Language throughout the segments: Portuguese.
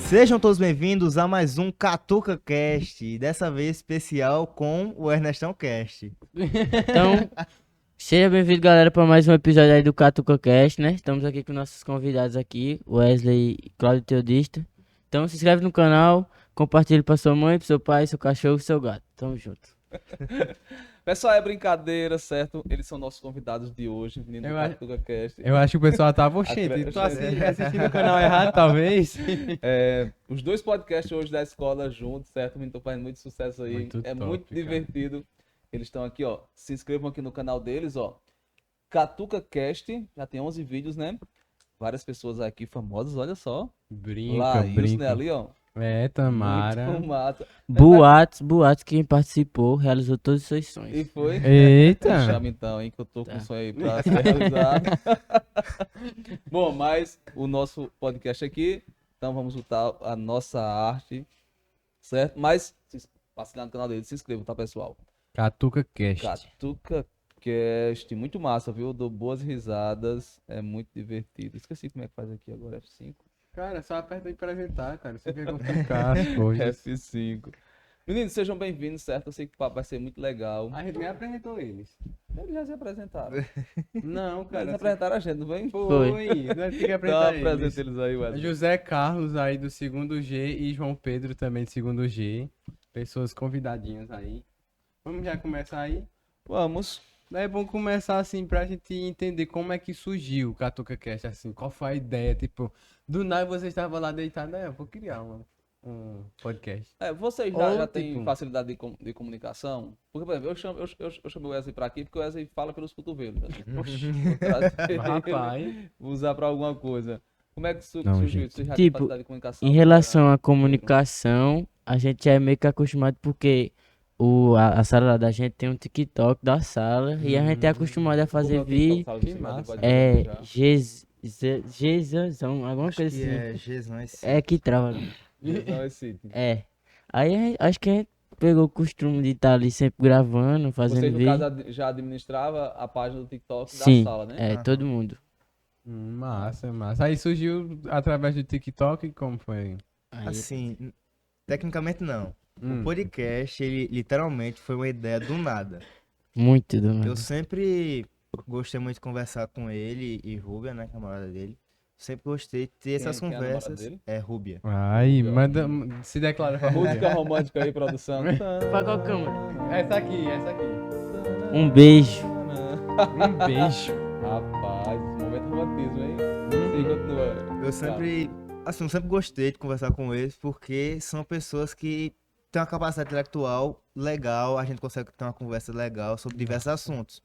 Sejam todos bem-vindos a mais um Catuca Cast, dessa vez especial com o Ernestão Cast. Então, seja bem-vindo, galera, para mais um episódio aí do Catuca Cast, né? Estamos aqui com nossos convidados aqui, Wesley e Cláudio Teodista. Então, se inscreve no canal, compartilhe para sua mãe, para seu pai, seu cachorro e seu gato. Tamo junto. Pessoal, é brincadeira, certo? Eles são nossos convidados de hoje, menino do Eu acho- Catuca Cast. Eu acho que o pessoal tava oxente. Tô assistindo o canal errado, talvez. Os dois podcasts hoje da escola juntos, certo? O menino tá fazendo muito sucesso aí. Muito é top, muito cara. divertido. Eles estão aqui, ó. Se inscrevam aqui no canal deles, ó. Catuca Cast, já tem 11 vídeos, né? Várias pessoas aqui famosas, olha só. Brinca, Né, brinca. ali, ó. É, Tamara. Muito massa. Boatos, quem participou, realizou todos os seus E sonhos. foi. Eita. Chama então, hein, que eu tô com Tá. sonho aí pra ser realizado. Bom, mas o nosso podcast aqui, então vamos lutar a nossa arte, certo? Mas, passe lá no canal dele, se inscrevam, tá, pessoal? Catuca Cast. Catuca Cast, muito massa, viu? Dou boas risadas, é muito divertido. Esqueci como é que faz aqui agora, F5. Cara, só aperta aí pra apresentar, cara. Você quer complicar as coisas. F5. Meninos, sejam bem-vindos, certo? Eu sei que o papo vai ser muito legal. A gente nem apresentou eles. Eles já se apresentaram. Não, Eles cara. apresentaram a gente, não vem? Foi. Nós temos que Então apresentar apresenta eles. eles aí, Wesley. José Carlos aí do segundo G e João Pedro também do segundo G. Pessoas convidadinhas aí. Vamos já começar aí? Vamos. É bom começar assim pra gente entender como é que surgiu o Catuca Cast, assim, qual foi a ideia, tipo, do nada você estava lá deitado, eu vou criar um podcast. Vocês Ou, já têm tipo- facilidade de comunicação? Porque, por exemplo, eu chamo o Wesley pra aqui porque o Wesley fala pelos cotovelos. Né? Oxi, vou trazer ele, Rapaz, vou usar pra alguma coisa. Como é que Não, surgiu? gente. Vocês já têm Tipo, facilidade de comunicação? Em relação à comunicação, a gente já é meio que acostumado porque a sala lá da gente tem um TikTok da sala e a gente é acostumado a fazer vídeo. Que massa. Gzão, alguma coisa Que assim. é Jesus. É que trava. Não, esse. É. Aí acho que a gente pegou o costume de estar ali sempre gravando, fazendo Vocês, no vídeo. caso, já administrava a página do TikTok Sim, da sala, né? é, Aham. todo mundo. Massa, massa. Aí surgiu através do TikTok, como foi? Aí, Assim, tecnicamente não. Hum. O podcast, ele literalmente foi uma ideia do nada. muito do Eu nada. sempre gostei muito de conversar com ele e Rúbia, né, namorada dele. Sempre gostei de ter essas Quem é a namorada conversas. dele? É Rúbia. Aí, manda, se declara pra Música música. romântica aí, produção. Pra qual câmera? Essa aqui. Um beijo. Um beijo. Rapaz, momento romantismo, hein? Sim, continua. Eu sempre, assim, eu sempre gostei de conversar com eles porque são pessoas que têm uma capacidade intelectual legal, a gente consegue ter uma conversa legal sobre diversos assuntos.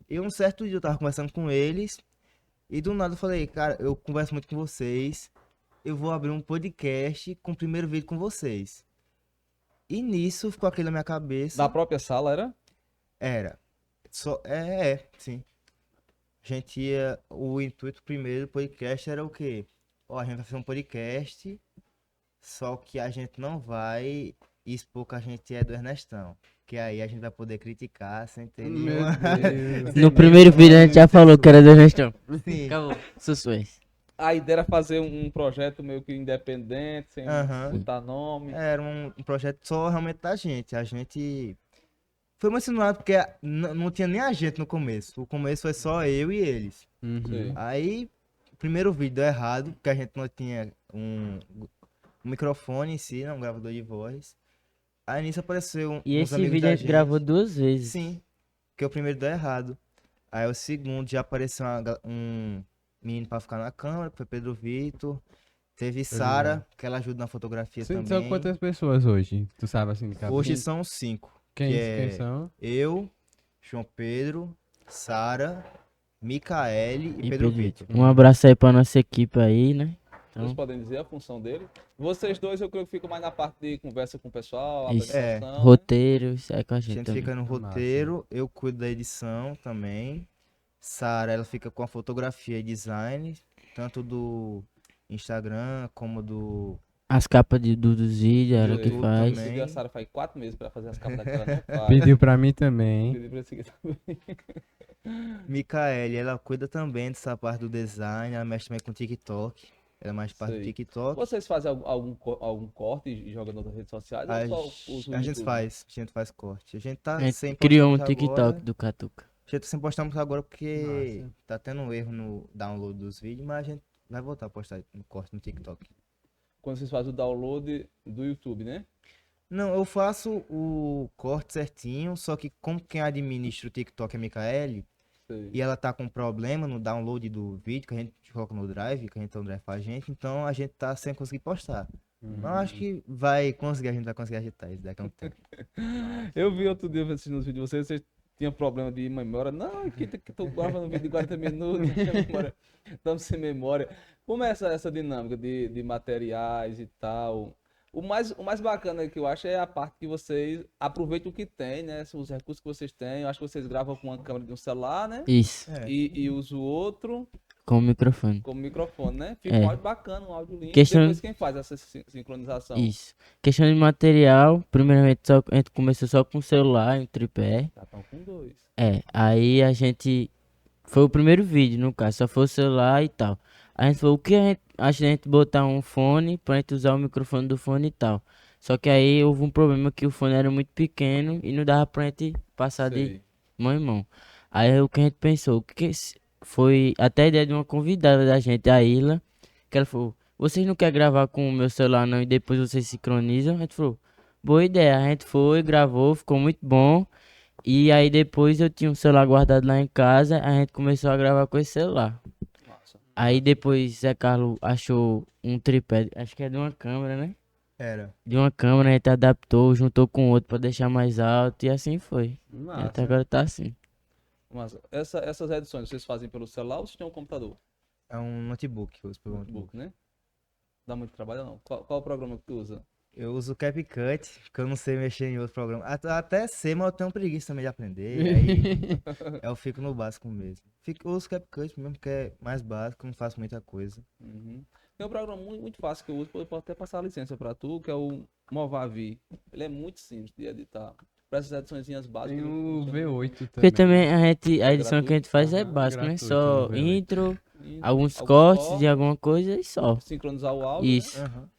E um certo dia eu tava conversando com eles e do nada eu falei, cara, eu converso muito com vocês, eu vou abrir um podcast com o primeiro vídeo com vocês. E nisso ficou aquilo na minha cabeça. Na própria sala, era? Era. Sim. A gente ia. O intuito primeiro do podcast era o quê? Ó, a gente vai fazer um podcast, só que a gente não vai expor que a gente é do Ernestão. Que aí a gente vai poder criticar sem ter Meu nenhuma. Deus. No primeiro vídeo a gente já falou que era do gestão. Sim. Acabou. Sussuês. A ideia era fazer um projeto meio que independente, sem Aham. botar nome. Era um projeto só realmente da gente. A gente. Foi muito ensinado porque não tinha nem a gente no começo. O começo foi só eu e eles. Uhum. Sei. Aí, o primeiro vídeo deu errado, porque a gente não tinha um microfone em si, né, um gravador de voz. Aí nisso apareceu E uns esse amigos vídeo da a gente gravou 2 vezes. Sim, porque o primeiro deu errado. Aí o segundo já apareceu um menino pra ficar na câmera, que foi Pedro Vitor. Teve Sara, que ela ajuda na fotografia São também. quantas pessoas hoje? Tu sabe assim de cabeça? Hoje são 5. Quem que são? Eu, João Pedro, Sara, Micaele e E Pedro Pedro Vitor. Um abraço aí pra nossa equipe aí, né? Vocês Então, podem dizer a função dele. Vocês dois, eu creio que ficam mais na parte de conversa com o pessoal, Isso. apresentação. né? roteiro, isso aí com a A gente gente também. fica no Massa. roteiro, eu cuido da edição também. Sara, ela fica com a fotografia e design, tanto do Instagram como do... As capas dos vídeos, ela que YouTube faz. também. Inclusive, a Sara faz 4 meses pra fazer as capas daquela, não faz. Pediu pra mim também. Pedi pra seguir também. Micaele, ela cuida também dessa parte do design, ela mexe também com TikTok. Ela é mais parte do Sei. TikTok. Vocês fazem algum corte e jogam nas outras redes sociais A, ou só usa o a YouTube? gente faz corte. A gente tá A gente sem criou postar um muito agora. TikTok do Catuca. A gente tá sem postar muito agora porque Massa. tá tendo um erro no download dos vídeos, mas a gente vai voltar a postar no corte no TikTok. Quando vocês fazem o download do YouTube, né? Não, eu faço o corte certinho, só que como quem administra o TikTok é a Micaele, Sei. e ela tá com problema no download do vídeo que a gente coloca no Drive, que a gente tem um Drive pra gente, então a gente tá sem conseguir postar. Mas eu acho que vai conseguir, a gente vai conseguir ajeitar isso daqui a um tempo. Eu vi outro dia assistindo os vídeos de vocês tinham problema de memória. Não, aqui que tô gravando um vídeo de 40 minutos, estamos sem memória. Como é essa dinâmica de materiais e tal? O mais bacana que eu acho é a parte que vocês aproveitam o que tem, né? Os recursos que vocês têm. Eu acho que vocês gravam com uma câmera de um celular, né? Isso, É. E usam o outro com o microfone. como microfone, né? Fica É. um áudio bacana, um áudio limpo. Questão- Depois quem faz essa sincronização? Isso. Questão de material, primeiramente a gente começou só com o celular e um tripé. Já estão com 2. Aí a gente. Foi o primeiro vídeo, no caso, só foi o celular e tal. A gente falou, o que a gente botar um fone pra gente usar o microfone do fone e tal. Só que aí houve um problema que o fone era muito pequeno e não dava pra gente passar de mão em mão. Aí o que a gente pensou, foi até a ideia de uma convidada da gente, a Isla, que ela falou, vocês não querem gravar com o meu celular não e depois vocês sincronizam? A gente falou, boa ideia. A gente foi, gravou, ficou muito bom. E aí depois eu tinha um celular guardado lá em casa, a gente começou a gravar com esse celular. Massa. Aí depois Zé Carlos achou um tripé, acho que é de uma câmera, né? Era. De uma câmera a gente adaptou, juntou com outro pra deixar mais alto e assim foi. E Massa. até agora tá assim. Mas essas edições vocês fazem pelo celular ou vocês têm um computador? É um notebook que eu uso pelo notebook. Notebook, né? Dá muito trabalho não? Qual o programa que tu usa? Eu uso o CapCut, porque eu não sei mexer em outro programa. Até sei, mas eu tenho preguiça também de aprender. Aí eu fico no básico mesmo. Eu uso o CapCut mesmo, porque é mais básico, não faço muita coisa. Uhum. Tem um programa muito fácil que eu uso, eu posso até passar a licença pra tu, que é o Movavi. Ele é muito simples de editar. Para essas ediçõezinhas básicas. Tem ele o funciona. V8 Porque também. também a edição que a gente faz é Aham, básica, né? gratuito Só no V8. intro, E alguns cortes de alguma coisa e só. sincronizar o áudio. Isso. Aham.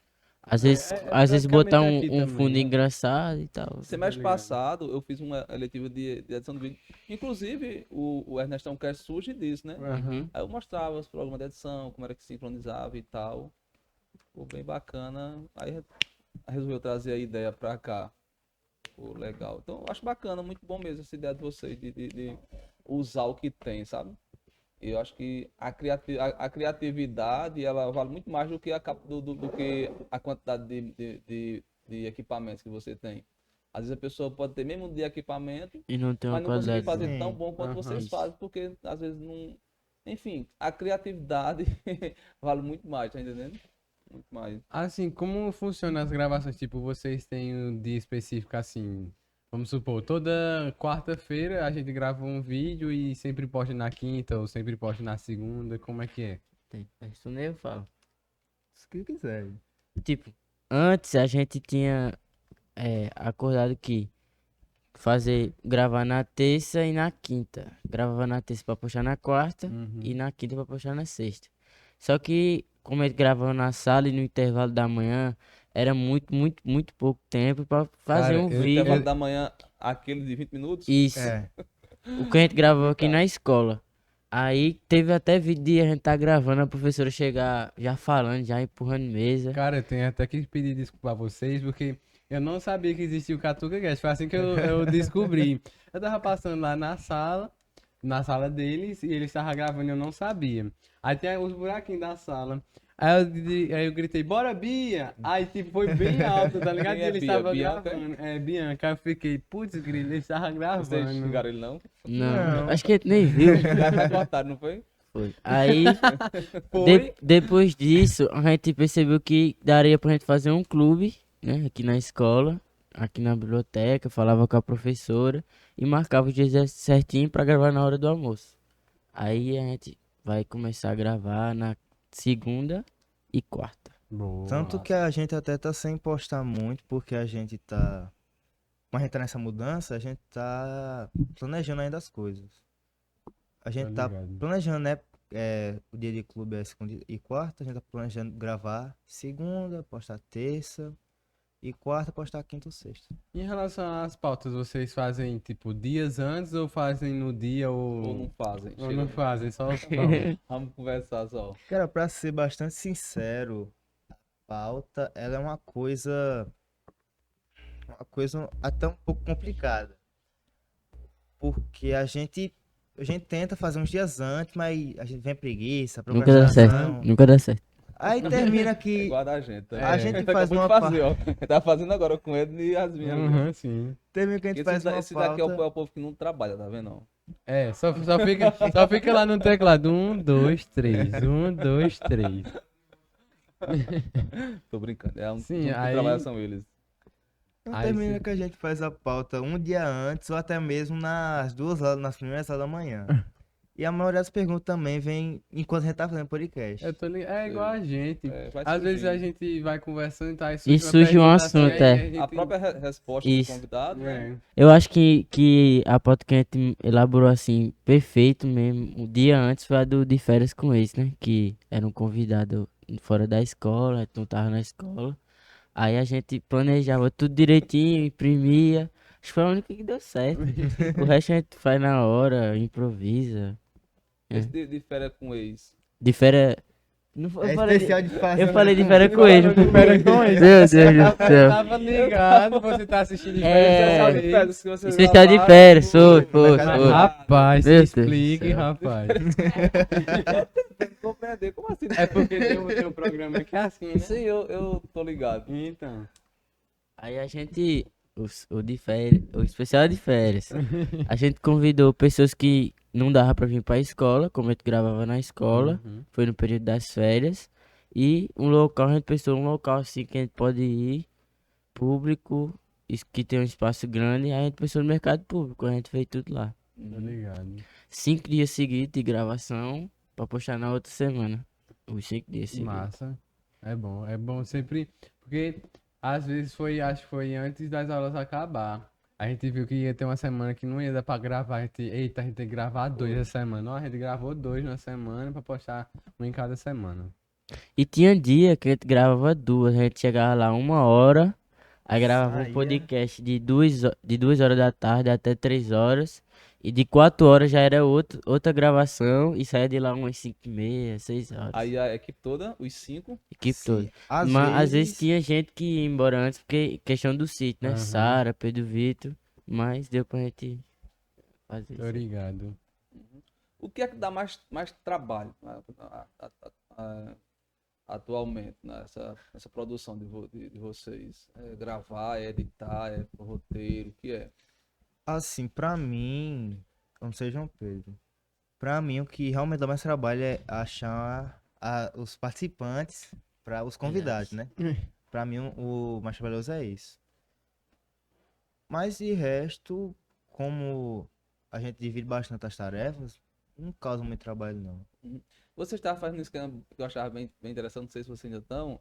Às vezes, é às vezes botar praticamente aqui um também, fundo né? engraçado e tal. Né? Semestre ligado. passado eu fiz uma eletiva de edição de vídeo. Inclusive, o Ernestão Cast surge disso, né? Uhum. Aí eu mostrava os programas de edição, como era que sincronizava e tal. Ficou bem bacana. Aí resolveu trazer a ideia pra cá. Ficou legal. Então eu acho bacana, muito bom mesmo essa ideia de vocês de usar o que tem, sabe? Eu acho que a criatividade ela vale muito mais do que do que a quantidade de equipamentos que você tem. Às vezes a pessoa pode ter mesmo de equipamento, E não tem uma mas não conseguir qualidade. fazer Sim. tão bom quanto Aham. vocês Isso. fazem, porque às vezes não. Enfim, a criatividade vale muito mais, tá entendendo? Muito mais. Assim, como funcionam as gravações? Tipo, vocês têm um dia específico assim. Vamos supor, toda quarta-feira a gente grava um vídeo e sempre posta na quinta ou sempre posta na segunda. Como é que é? Tem. Isso nem eu falo. Se que quiser. Tipo, antes a gente tinha acordado que gravar na terça e na quinta. Gravava na terça pra postar na quarta Uhum. e na quinta pra postar na sexta. Só que, como a gente gravava na sala e no intervalo da manhã, era muito pouco tempo pra fazer Cara, um eu- vídeo. Intervalo da manhã, aquele de 20 minutos. Isso. É. O que a gente gravava aqui na escola. Aí teve até vídeo de a gente tá gravando, a professora chegar já falando, já empurrando mesa. Cara, eu tenho até que pedir desculpa a vocês, porque eu não sabia que existia o Catuca Cast. Foi assim que eu descobri. Eu tava passando lá na sala deles, e eles estavam gravando e eu não sabia. Aí tem os buraquinhos da sala. Aí eu gritei, bora, Bia! Aí, tipo, foi bem alto, tá ligado? Quem E é eles Bia? estavam Bianca? gravando. É, Bianca. Aí eu fiquei, putz, grilo, eles estavam Vocês gravando. xingaram ele não? Não, Não. acho que a gente nem viu. Já tá cortado, não foi? Foi. Aí, Foi? depois disso, a gente percebeu que daria pra gente fazer um clube, né? Aqui na escola, aqui na biblioteca, falava com a professora e marcava os dias certinho pra gravar na hora do almoço. Aí a gente vai começar a gravar na segunda e quarta. Boa. Tanto que a gente até tá sem postar muito, porque a gente tá. Como a gente tá nessa mudança, a gente tá planejando ainda as coisas. A gente Tá tá ligado. planejando, né? o dia de clube é segunda e quarta, a gente tá planejando gravar segunda, postar terça e quarta, postar quinta ou sexta. Em relação às pautas, vocês fazem tipo dias antes ou fazem no dia Ou não ou, fazem. ou Chega, não fazem? Só vamos. vamos conversar só. Cara, pra ser bastante sincero, pauta, ela é uma coisa até um pouco complicada. Porque a gente tenta fazer uns dias antes, mas a gente vem preguiça, Nunca dá certo. procrastinação. Nunca dá certo. Aí termina É que igual a da gente. Tá? a É. gente Ele faz acabou uma de fazer, ó. Ele tá fazendo agora com ele e as minhas. Uhum, sim. termina que a gente faz uma Esse daqui é pauta. o povo que não trabalha, tá vendo? Não? É, só fica lá no teclado. 1, 2, 3. 1, 2, 3. Tô brincando. É um Sim, que aí- trabalha são eles. Então Aí termina sim. que a gente faz a pauta um dia antes ou até mesmo nas primeiras horas da manhã. E a maioria das perguntas também vem enquanto a gente tá fazendo podcast. É igual a gente. É, vai Às vezes a surgindo. gente vai conversando e tá, aí E uma surge um pergunta assim, assunto, aí é. a gente- A própria resposta do Isso. convidado, né? É. Eu acho que a pauta que a gente elaborou assim, perfeito mesmo, o dia antes foi a do de férias com ex, né? Que era um convidado fora da escola, então tava na escola. Aí a gente planejava tudo direitinho, imprimia. Acho que foi a única que deu certo. O resto a gente faz na hora, improvisa. Esse de férias com ex. De férias. Não, foi- É eu falei especial de, de fazer. eu falei de férias com ex. não foi? Férias com ex. Meu Deus do Eu céu. tava ligado, você tá assistindo de É. férias com Especial de ex. férias que vocês Especial de gravaram, férias, foi. foi. Rapaz, se Meu Deus do explique, céu. rapaz. Tem que compreender. Como assim? É porque tem um programa que é assim, né? Sim, eu tô ligado. Então. Aí a gente. O de férias. O especial de férias. A gente convidou pessoas que não dava pra vir pra escola, como a gente gravava na escola. Uhum. Foi no período das férias. E um local, a gente pensou um local assim que a gente pode ir, público, que tem um espaço grande. Aí a gente pensou no mercado público, a gente fez tudo lá. Tô ligado. 5 dias seguidos de gravação pra postar na outra semana. Os 5 dias seguidos. Massa. É bom sempre. Porque às vezes acho que foi antes das aulas acabar. A gente viu que ia ter uma semana que não ia dar pra gravar. A gente tem que gravar 2 essa semana. Ó, a gente gravou 2 na semana pra postar um em cada semana. E tinha dia que a gente gravava 2, a gente chegava lá 1 hora, aí gravava um Saía. podcast de 2 horas da tarde até 3 horas, e de 4 horas já era outra gravação, e saía de lá umas 5h30, 6 horas. Aí a equipe toda, os 5. Equipe Sim, toda. às Mas às vezes vezes tinha gente que ia embora antes, porque questão do sítio, né? Aham. Sara, Pedro Vitor, mas deu pra gente fazer Tô isso. ligado. O que é que dá mais trabalho atualmente nessa produção de vocês? É gravar, é editar, é roteiro, o que é? assim, pra mim, eu não sei João Pedro. Pra mim, o que realmente dá mais trabalho é achar os participantes para os convidados, né? Pra mim, o mais trabalhoso é isso. Mas de resto, como a gente divide bastante as tarefas, não causa muito trabalho, não. Você estava fazendo um esquema que eu achava bem interessante, não sei se vocês ainda estão.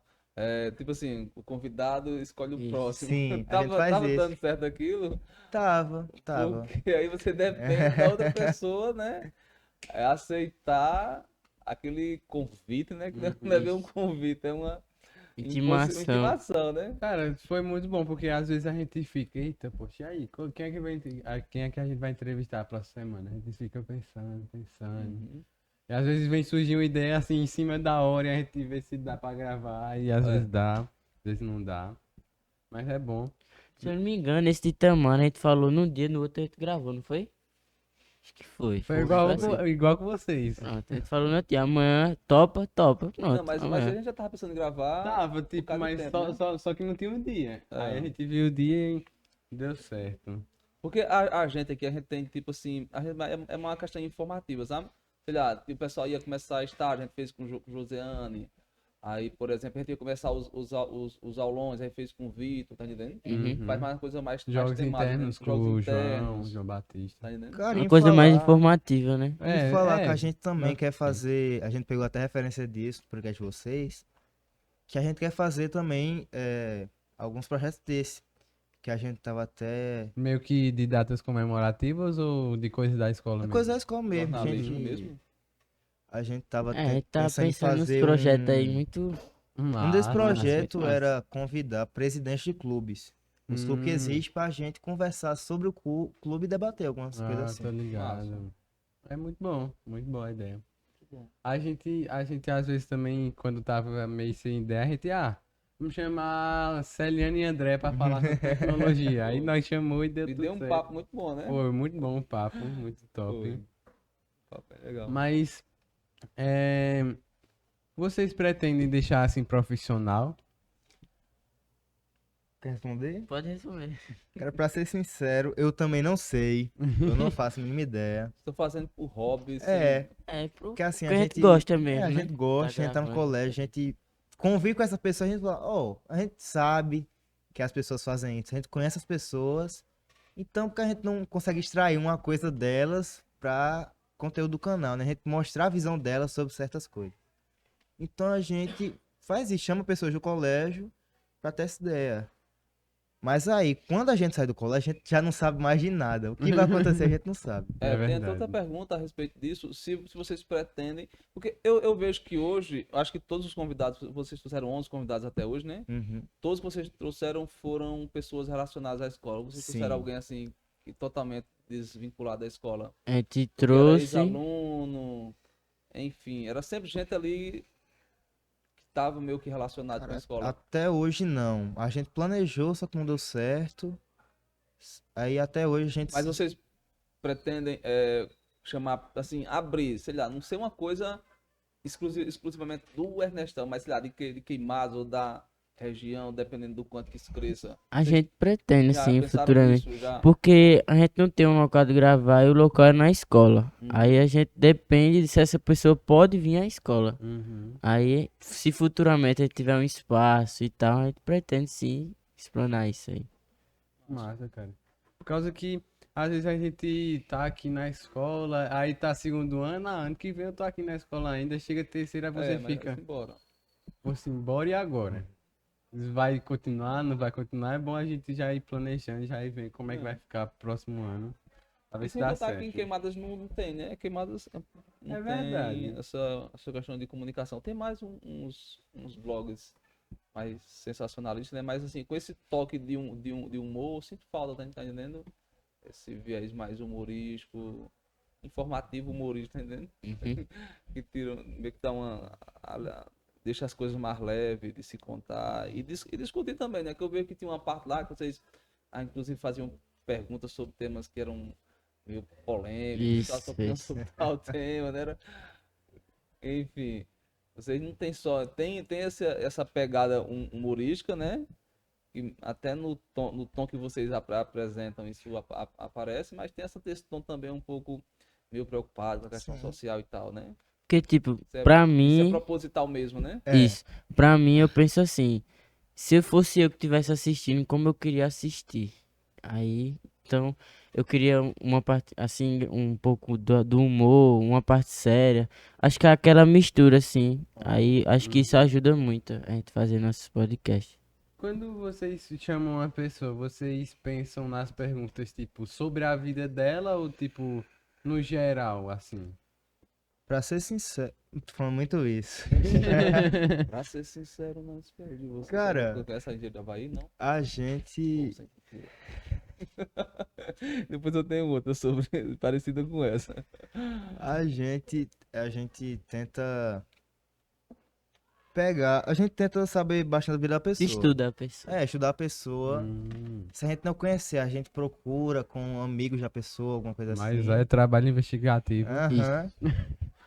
Tipo assim, o convidado escolhe o Isso. próximo. Sim, a gente tava faz tava isso. dando certo aquilo? Tava. Porque aí você depende da outra pessoa, né? Aceitar aquele convite, né? Que não é bem um convite, é uma Intimação. intimação, né? Cara, foi muito bom, porque às vezes a gente fica, eita, poxa, e aí? Quem é que a gente vai entrevistar a próxima semana? A gente fica pensando. Uhum. E às vezes vem surgir uma ideia assim em cima da hora e a gente vê se dá pra gravar. E às vezes dá, às vezes não dá. Mas é bom. Se eu não me engano, esse de Tamara a gente falou num dia, no outro a gente gravou, não foi? Acho que foi. Foi igual, assim. igual com vocês. Pronto, a gente falou no outro dia, amanhã, topa, pronto. Não, mas a amanhã. gente já tava pensando em gravar. Tava, tipo, causa do mas tempo, né? só que não tinha um dia. É. Aí a gente viu o dia e deu certo. Porque a gente aqui, a gente tem, tipo assim, é uma questão informativa, sabe? Sei lá, o pessoal ia começar a estágio, a gente fez com Josiane. Aí, por exemplo, a gente ia começar os aulões, aí fez com o Vitor, tá entendendo? Uhum. Faz mais uma coisa mais Jogos temática, né? internos com Jogos o internos, João Batista. tá entendendo? Cara, Uma em coisa mais falar- informativa, né? E falar que a gente também Mas- quer fazer, a gente pegou até referência disso, do podcast de vocês, que a gente quer fazer também alguns projetos desse, que a gente tava até... Meio que de datas comemorativas ou de coisas da escola É mesmo? coisa da escola mesmo, Jornalismo gente. mesmo. A gente tava É, a gente tá pensando em pensando nos fazer projetos aí muito. Um desses Massa, projetos massa. era convidar presidentes de clubes. Os clubes que existem pra gente conversar sobre o clube e debater algumas coisas Ah, assim. tô ligado. É muito boa a ideia. bom. A gente às vezes também, quando tava meio sem ideia, a gente, vamos chamar Celiane e André pra falar sobre tecnologia. Aí nós chamou e deu E tudo deu um certo. papo muito bom, né? Foi muito bom o papo, muito top. Foi. Papo é legal. Mas, é, vocês pretendem deixar assim profissional? Quer responder? Pode responder. Cara, pra ser sincero, eu também não sei. Eu não faço a mínima ideia. Estou fazendo por hobby, É, É, porque assim, porque a gente gosta mesmo, a né? gente gosta, a gente tá no gravando. colégio, a gente convive com essa pessoa, a gente fala, a gente sabe que as pessoas fazem isso, a gente conhece as pessoas, então porque a gente não consegue extrair uma coisa delas pra conteúdo do canal, né? A gente mostrar a visão delas sobre certas coisas. Então a gente faz isso, chama pessoas do colégio pra ter essa ideia. Mas aí, quando a gente sai do colégio, a gente já não sabe mais de nada. O que vai acontecer, a gente não sabe. É Tem até outra verdade. pergunta a respeito disso, se vocês pretendem, porque eu vejo que hoje, acho que todos os convidados, vocês trouxeram 11 convidados até hoje, né? Uhum. Todos que vocês trouxeram foram pessoas relacionadas à escola. Vocês Sim. trouxeram alguém assim, que totalmente desvinculado da escola? A gente Que era trouxe. ex-aluno, enfim, era sempre gente ali que estava meio que relacionado com a escola. Até hoje não. A gente planejou, só que não deu certo. Aí até hoje a gente. Mas vocês pretendem chamar, assim, abrir, sei lá, não ser uma coisa exclusivamente do Ernestão, mas sei lá, de Queimados ou da região, dependendo do quanto que isso cresça. A Vocês gente pretende, já sim, pensaram futuramente. nisso? Já? Porque a gente não tem um local de gravar e o local é na escola. Uhum. Aí a gente depende de se essa pessoa pode vir à escola. Uhum. Aí, se futuramente a gente tiver um espaço e tal, a gente pretende sim explanar isso aí. Massa, cara. Por causa que às vezes a gente tá aqui na escola, aí tá segundo ano, ano que vem eu tô aqui na escola ainda, chega terceira, você Mas fica, embora. você embora e agora? Vai continuar, não vai continuar? É bom a gente já ir planejando, já ir vendo como é que vai ficar próximo ano. Pra ver E se sem dá botar aqui em certo. Queimadas não tem, né? Queimadas não É tem verdade. essa questão de comunicação. Tem mais uns blogs mais sensacionalistas, né? Mas assim, com esse toque de humor, eu sinto falta, tá entendendo? Esse viés mais humorístico, informativo humorístico, tá entendendo? Uhum. Que tira, meio que dá deixa as coisas mais leves de se contar e discutir também, né? Que eu vejo que tinha uma parte lá que vocês, inclusive, faziam perguntas sobre temas que eram meio polêmicos, Isso, só opinião isso. sobre tal tema, né? Enfim, vocês não tem só, tem essa pegada humorística, né? E até no tom que vocês apresentam isso aparece, mas tem esse tom também um pouco meio preocupado com a questão Sim. social e tal, né? Porque, tipo, Isso é- pra Isso é mim, proposital mesmo, né? É. isso. Pra mim, eu penso assim, se eu fosse eu que estivesse assistindo, como eu queria assistir? Aí, então, eu queria uma parte, assim, um pouco do humor, uma parte séria. Acho que é aquela mistura, assim. Aí, acho que isso ajuda muito a gente fazer nossos podcasts. Quando vocês chamam uma pessoa, vocês pensam nas perguntas, tipo, sobre a vida dela ou, tipo, no geral, assim? Pra ser sincero, tô falando muito isso. Pra ser sincero, não espero de você. Cara, Você conhece a gente do Havaí? Não? A gente. Sem cultura. Depois eu tenho outra sobre parecida com essa. A gente tenta pegar. A gente tenta saber bastante da vida da pessoa. Estuda a pessoa. É, estudar a pessoa. Hum, Se a gente não conhecer, a gente procura com amigos da pessoa, alguma coisa mas assim. é trabalho investigativo. Aham.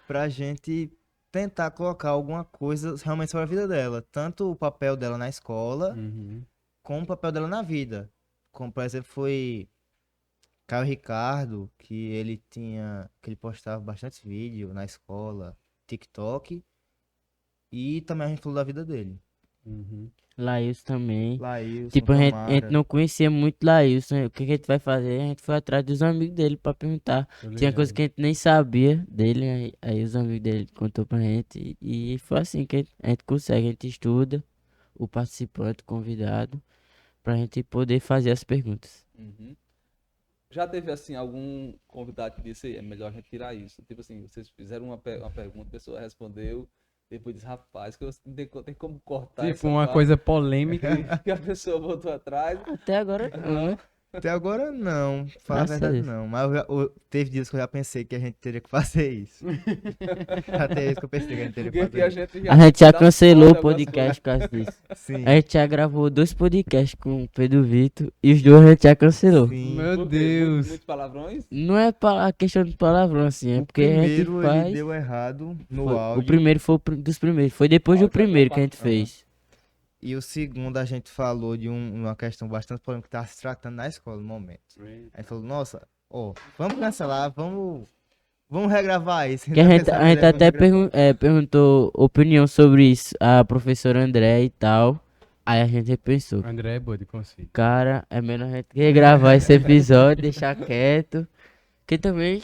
Pra gente tentar colocar alguma coisa realmente sobre a vida dela. Tanto o papel dela na escola, Uhum. como o papel dela na vida. Como, por exemplo, foi Caio Ricardo, que ele postava bastante vídeo na escola, TikTok, e também a gente falou da vida dele. Uhum. Laílson também. Laílson, Tipo, a gente Tamara. não conhecia muito Laílson. O que que a gente vai fazer? A gente foi atrás dos amigos dele pra perguntar. Tô Tinha coisa ligado. que a gente nem sabia dele, aí os amigos dele contou pra gente. E foi assim que a gente consegue, a gente estuda o participante, o convidado, pra gente poder fazer as perguntas. Uhum. Já teve, assim, algum convidado que disse, é melhor retirar isso? Tipo assim, vocês fizeram uma pergunta, a pessoa respondeu, depois disse, rapaz, que tem como cortar Tipo, essa uma parte coisa polêmica. que a pessoa voltou atrás. Até agora não, né? Até agora não, falar a Graças a verdade Deus. não. Mas teve dias que eu já pensei que a gente teria que fazer isso. Até isso que eu pensei que a gente teria que Porque fazer a isso. gente A gente já dá cancelou fora o algumas podcast por causa disso. Sim, A gente já gravou 2 podcasts com o Pedro Vitor e os 2 a gente já cancelou. sim. Meu Por quê? Deus. Muitos palavrões? Não é a questão de palavrão, assim, é O porque a gente primeiro ele faz. deu errado no O áudio. primeiro foi dos primeiros. Foi depois do Áudio é primeiro que a uma gente parte- fez. E o segundo a gente falou de uma questão bastante polêmica que estava se tratando na escola no momento. Aí falou, nossa, ó, vamos cancelar, vamos regravar isso. Que a gente até perguntou opinião sobre isso a professora André e tal. Aí a gente pensou, André é boa de consigo. cara, é melhor a gente regravar esse episódio, deixar quieto. Que também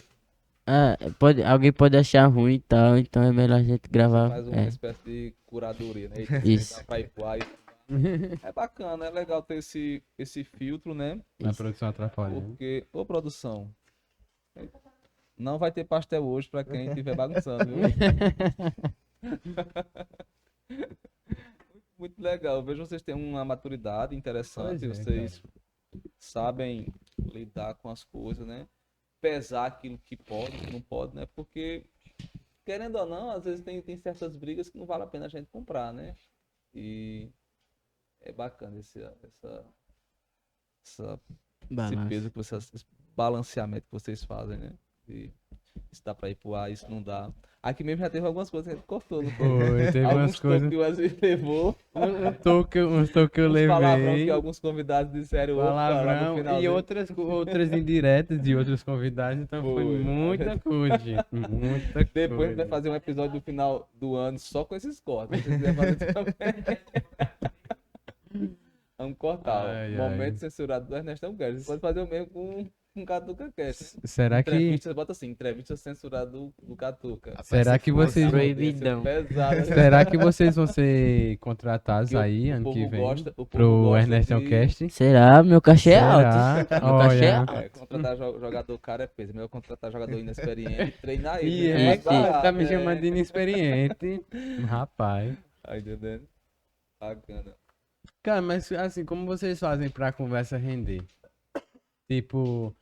alguém pode achar ruim e tal, então é melhor a gente gravar. Faz uma espécie de curadoria, né? Isso. Dá pra ir pro ar e- É bacana, é legal ter esse filtro, né? A Isso. produção atrapalha. né? Porque, ô produção, não vai ter pastel hoje pra quem estiver bagunçando, viu? Muito legal, eu vejo vocês têm uma maturidade interessante, Pois é, vocês sabem lidar com as coisas, né? Pesar aquilo que pode, que não pode, né? Porque, querendo ou não, às vezes tem certas brigas que não vale a pena a gente comprar, né? E é bacana esse Balança. peso que vocês, esse balanceamento que vocês fazem, né? E isso dá pra ir pro ar, isso não dá. Aqui mesmo já teve algumas coisas que a gente cortou, não foi? Foi, teve umas Alguns coisas. tocos que o Wesley levou, Uns toques que eu uns palavrão que levei. alguns convidados disseram opa, lá no Palavrão finalzinho. e outras indiretas de outros convidados, então foi Foi. muita coisa, gente. Muita Depois a gente vai coisa. fazer um episódio no final do ano só com esses cortes. Se vocês quiserem fazer também. Vamos cortar. Ó. Ai, ai. Momento censurado do Ernestão Guedes. Você pode fazer o mesmo com o Catuca Cast. Será que, Entrevista, bota assim, entrevista censurada do Catuca. será que vocês, Proibidão. Pesado. será que vocês vão ser contratados Que o- aí o ano povo que vem gosta- o povo pro gosta Ernestão de- Cast? Será? Meu cachê é Será? alto. Meu cachê é Olha. alto. Contratar jogador cara é peso. Melhor contratar jogador inexperiente, treinar ele. E né? é, Mais Isso, barato, tá me né? chamando de inexperiente. Rapaz. Tá entendendo? Bacana. Cara, mas assim, como vocês fazem pra conversa render? Tipo,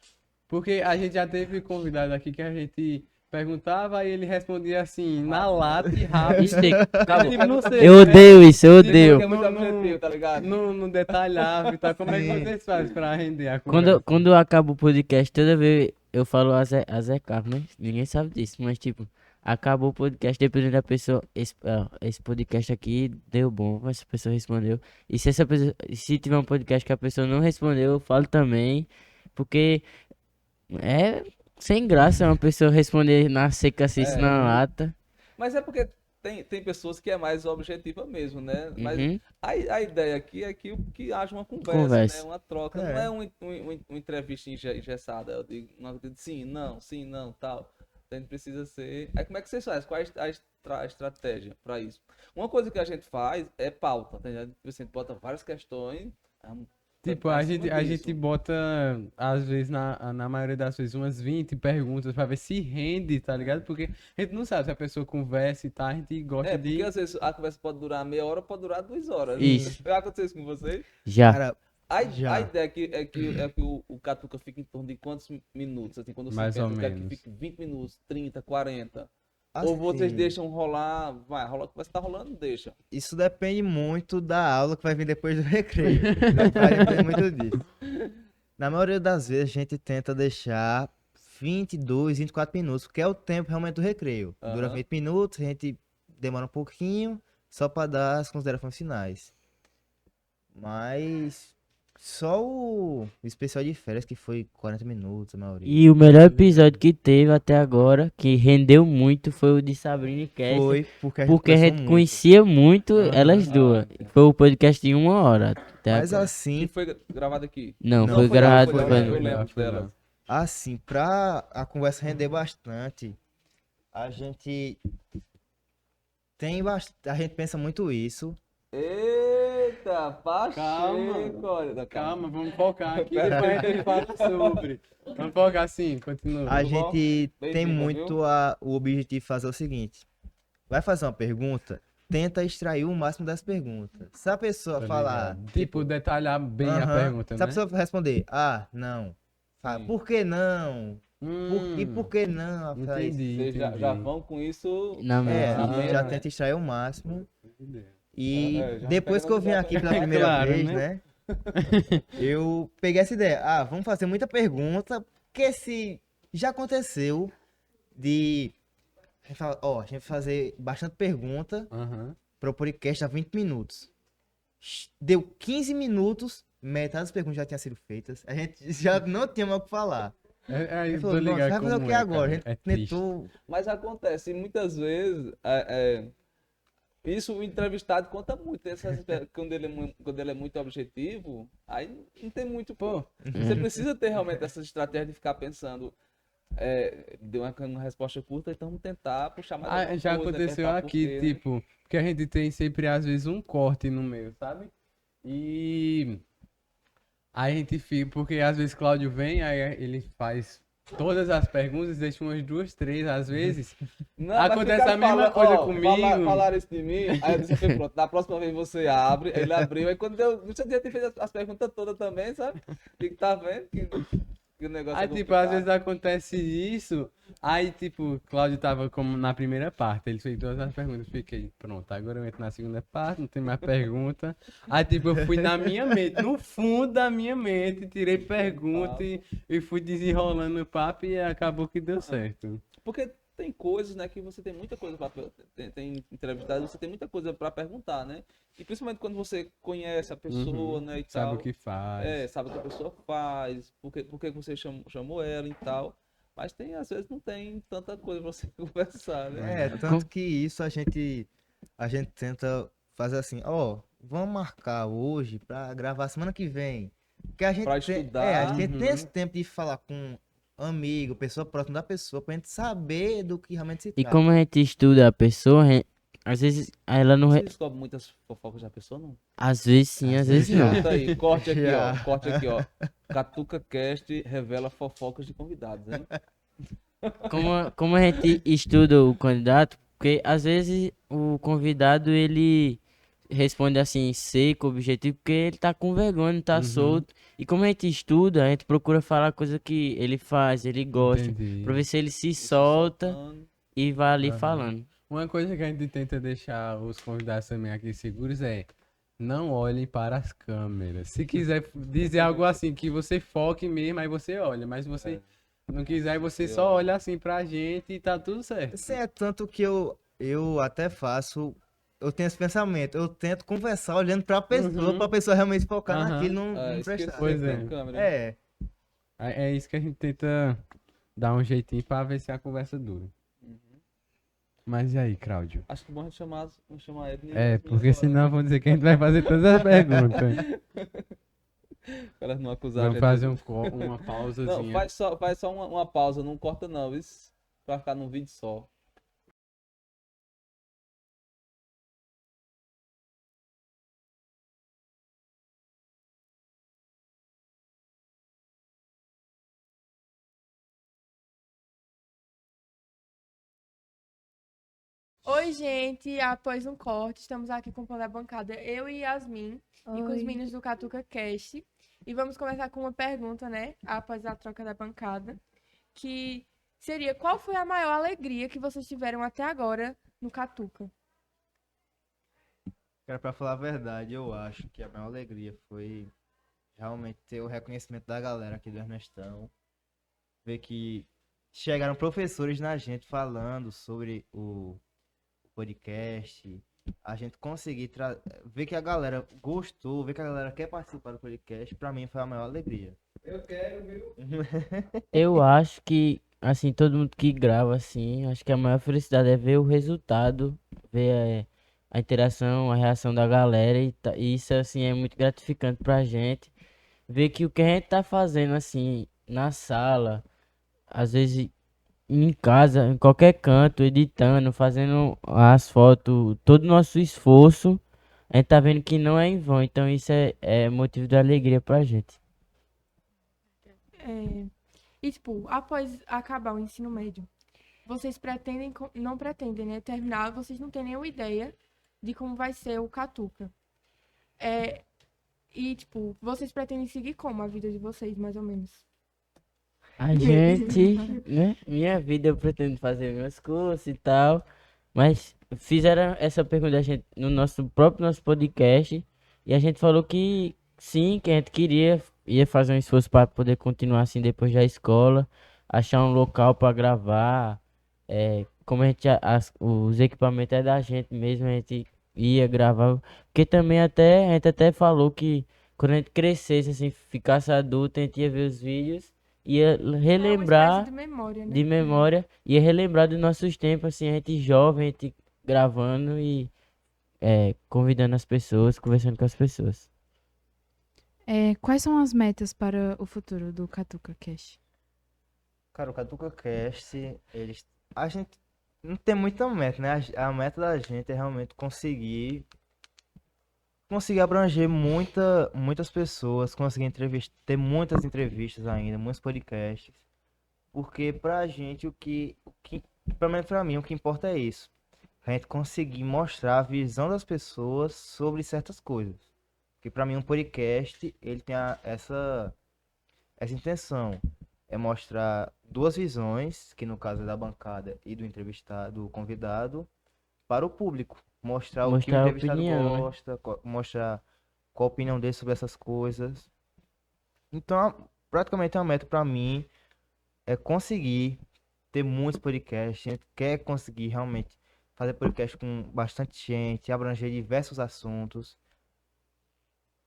porque a gente já teve convidado aqui que a gente perguntava e ele respondia assim, na lata e rápido. Isso aí, acabou. Tipo, não sei, Eu né? odeio isso, eu Porque odeio. é muito Não, não- objetivo, tá ligado? Não detalhava e tal. Como é que Sim. vocês fazem pra render a conversa? Quando acaba o podcast, toda vez eu falo a Zé Carlos, né? Ninguém sabe disso, mas tipo, acabou o podcast, dependendo da pessoa, esse podcast aqui deu bom, essa pessoa respondeu. E se essa pessoa, se tiver um podcast que a pessoa não respondeu, eu falo também, porque é sem graça uma pessoa responder na seca assim, isso na lata. Mas é porque tem pessoas que é mais objetiva mesmo, né? Mas Uhum. a ideia aqui é que haja uma conversa, Conversa. né? Uma troca. É. Não é uma entrevista engessada. Eu digo sim, não, tal. Então a gente precisa ser. Aí como é que vocês fazem? Qual é a estratégia para isso? Uma coisa que a gente faz é pauta, tá ligado? A gente bota várias questões. vamos Tipo, tratar a em cima gente disso. bota, às vezes, na maioria das vezes, umas 20 perguntas pra ver se rende, tá ligado? Porque a gente não sabe se a pessoa conversa e tá, a gente gosta É, de... porque às vezes a conversa pode durar meia hora, pode durar 2 horas. Isso. Já aconteceu isso com vocês? Já. Cara, A Já. ideia é que o Catuca fica em torno de quantos minutos? Assim, quando você Mais ou quer que menos. fique 20 minutos, 30, 40. assim, Ou vocês deixam rolar, vai, rola, vai estar rolando, deixa. isso depende muito da aula que vai vir depois do recreio. Vai depender muito disso. Na maioria das vezes a gente tenta deixar 22, 24 minutos, porque é o tempo realmente do recreio. Dura Aham. 20 minutos, a gente demora um pouquinho, só para dar as considerações finais. Mas só o especial de férias que foi 40 minutos, a maioria. E o melhor episódio que teve até agora, que rendeu muito, foi o de Sabrina e Cassie. Foi porque a gente, Porque a conversou gente muito. conhecia muito Aham. elas duas. Foi o podcast de 1 hora. Até Mas agora. E assim, foi gravado aqui. Não, Não, foi foi gravado. não, foi foi- não, eu lembro Foi delas. assim, pra a conversa render bastante, a gente a gente pensa muito isso. Eita! Eita, Pacheco. Olha, não, Calma, vamos focar aqui. Depois a gente fala sobre. Vamos focar assim, continua. A Tudo bom? gente tem Bem-vinda, muito o objetivo de fazer o seguinte: vai fazer uma pergunta, tenta extrair o máximo das perguntas. Se a pessoa Tá falar, ligado? Tipo, detalhar bem a aham, pergunta, se a né? pessoa responder, não, fala, Sim. por que não? E por que não? Fala isso. Entendi, Vocês já entendi. vão com isso Na É, mente. a gente já né? tenta extrair o máximo. Entendi. E já depois pega que eu vim no aqui pela lugar. primeira Claro, vez, né? né? Eu peguei essa ideia. Vamos fazer muita pergunta, porque se já aconteceu de a gente a gente fazer bastante pergunta Aham. para o podcast a 20 minutos. Deu 15 minutos, metade das perguntas já tinham sido feitas. A gente já não tinha mais o que falar. Eu Ele tô falou, nossa, ligado vai fazer o como que é, agora? A cara. gente É triste. tentou. Mas acontece, e muitas vezes, isso o entrevistado conta muito. Quando ele é muito objetivo, aí não tem muito. Pô, Você precisa ter realmente essa estratégia de ficar pensando. Deu uma resposta curta, então vamos tentar puxar mais alguma já coisa, aconteceu tentar aqui, porque, né? tipo, porque a gente tem sempre, às vezes, um corte no meio, sabe? E a gente fica, porque às vezes Cláudio vem, aí ele faz todas as perguntas, deixa umas duas, três, às vezes. Não, mas Acontece ficaram a mesma falando- coisa ó, comigo. Falaram isso de mim, aí eu disse, pronto, da próxima vez você abre, ele abriu, aí quando eu não tinha feito as perguntas todas também, sabe? Fico, tá vendo que o negócio Aí, é tipo, às complicado. vezes acontece isso, aí, tipo, Cláudio tava como na primeira parte, ele fez todas as perguntas, fiquei, pronto, agora eu entro na segunda parte, não tem mais pergunta. Aí, tipo, eu fui na minha mente, no fundo da minha mente, tirei pergunta e fui desenrolando o papo e acabou que deu certo. Porque tem coisas, né, que você tem muita coisa para tem entrevistado, você tem muita coisa para perguntar, né? E principalmente quando você conhece a pessoa, né, e Sabe tal. o que faz. Sabe o que a pessoa faz, por que você chamou ela e tal. Mas tem, às vezes não tem tanta coisa pra você conversar, né? Tanto que isso a gente tenta fazer assim, vamos marcar hoje pra gravar semana que vem. Porque a gente Pra tem, estudar. a gente tem esse tempo de falar com amigo, pessoa próxima da pessoa, pra gente saber do que realmente se E trata. como a gente estuda a pessoa, às vezes ela não. Você descobre muitas fofocas da pessoa, não? Às vezes sim, às vezes não. Corta aí, corte aqui, Já. ó. Corte aqui, ó. Catuca Cast revela fofocas de convidados, hein? Como a gente estuda o candidato, porque às vezes o convidado ele responde assim, seco, objetivo, porque ele tá com vergonha, não tá solto. E como a gente estuda, a gente procura falar coisa que ele faz, ele gosta, Entendi. pra ver se ele se solta Soltando. e vai ali Aham. falando. Uma coisa que a gente tenta deixar os convidados também aqui seguros é não olhem para as câmeras. Se quiser dizer algo assim, que você foque mesmo, aí você olha. Mas se você não quiser, você só olha assim pra gente e tá tudo certo. Assim, é tanto que eu até faço, eu tenho esse pensamento, eu tento conversar olhando pra pessoa, pra pessoa realmente focar Aham. naquilo, não Esquecer prestar. Pois que tem é. câmera. É, É isso que a gente tenta dar um jeitinho pra ver se a conversa dura. Mas e aí, Cláudio? Acho que é bom a gente chamar ele. Porque senão vão dizer que a gente vai fazer todas as perguntas. Para elas não acusar a Vamos gente. fazer uma Não, pausazinha. faz só uma pausa, não corta não, isso. Pra ficar num vídeo só. Oi, gente. Após um corte, estamos aqui compondo a bancada, eu e Yasmin, e com os Oi. meninos do Catuca Cast. E vamos começar com uma pergunta, né? Após a troca da bancada, que seria: qual foi a maior alegria que vocês tiveram até agora no Catuca? cara, pra falar a verdade, eu acho que a maior alegria foi realmente ter o reconhecimento da galera aqui do Ernestão. Ver que chegaram professores na gente falando sobre o podcast. A gente conseguir ver que a galera gostou, ver que a galera quer participar do podcast, pra mim foi a maior alegria. Eu acho que, assim, todo mundo que grava, assim, acho que a maior felicidade é ver o resultado, ver a interação, a reação da galera e isso, assim, é muito gratificante pra gente. Ver que o que a gente tá fazendo, assim, na sala, às vezes em casa, em qualquer canto, editando, fazendo as fotos, todo o nosso esforço a gente tá vendo que não é em vão. Então isso é motivo de alegria pra gente. É, e, tipo, após acabar o ensino médio, vocês pretendem, não pretendem, né, terminar, vocês não têm nenhuma ideia de como vai ser o Catuca. E, tipo, vocês pretendem seguir como a vida de vocês, mais ou menos? A gente, né? Minha vida eu pretendo fazer meus cursos e tal. Mas fizeram essa pergunta a gente no nosso podcast. E a gente falou que sim, que a gente ia fazer um esforço para poder continuar assim depois da escola. Achar um local para gravar. Como a gente, os equipamentos é da gente mesmo, a gente ia gravar. Porque também a gente até falou que quando a gente crescesse, assim, ficasse adulto, a gente ia ver os vídeos, ia É uma espécie relembrar de memória, né? de memória, ia relembrar dos nossos tempos, assim, a gente jovem, a gente gravando e convidando as pessoas, conversando com as pessoas. Quais são as metas para o futuro do Catuca Cash? Cara, o Catuca Cast, a gente não tem muita meta, né? A meta da gente é realmente conseguir abranger muitas pessoas, conseguir ter muitas entrevistas ainda, muitos podcasts. Porque pra gente pelo menos pra mim, o que importa é isso. A gente conseguir mostrar a visão das pessoas sobre certas coisas. Porque pra mim um podcast, ele tem essa intenção. É mostrar duas visões, que no caso é da bancada e do entrevistado, do convidado, para o público. Mostrar o que o Mostrar a entrevistado opinião, né? gosta, mostrar qual a opinião dele sobre essas coisas. Então, praticamente a meta pra mim é conseguir ter muitos podcasts. A gente quer conseguir realmente fazer podcast com bastante gente, abranger diversos assuntos.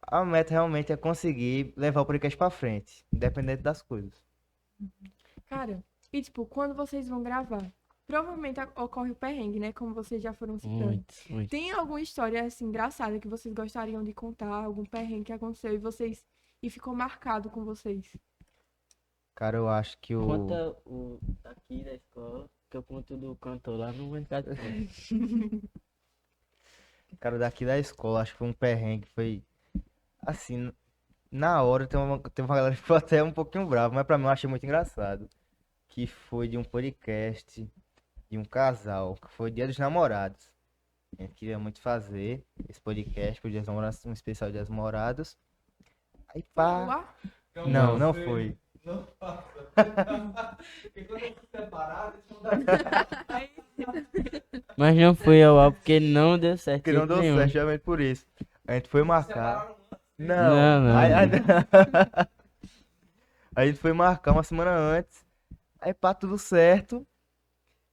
A meta realmente é conseguir levar o podcast pra frente, independente das coisas. Cara, e, tipo, quando vocês vão gravar, provavelmente ocorre o perrengue, né? Como vocês já foram citando. Muito. Tem alguma história, assim, engraçada que vocês gostariam de contar? Algum perrengue que aconteceu e ficou marcado com vocês? Cara, eu acho que Conta o daqui da escola, que eu conto do cantor lá no mercado. cara daqui da escola, acho que foi um perrengue, foi assim, na hora tem uma galera que ficou até um pouquinho brava, mas pra mim eu achei muito engraçado. Que foi de um podcast de um casal, que foi Dia dos Namorados. A gente queria muito fazer esse podcast pro Dia dos Namorados, um especial Dia dos Namorados. Aí pá. Lá? Não foi. Mas não foi ao ar porque não deu certo. Porque não de deu nenhum. certo, justamente por isso. A gente foi marcar. Não. Não. A gente foi marcar uma semana antes. Aí pá, tudo certo.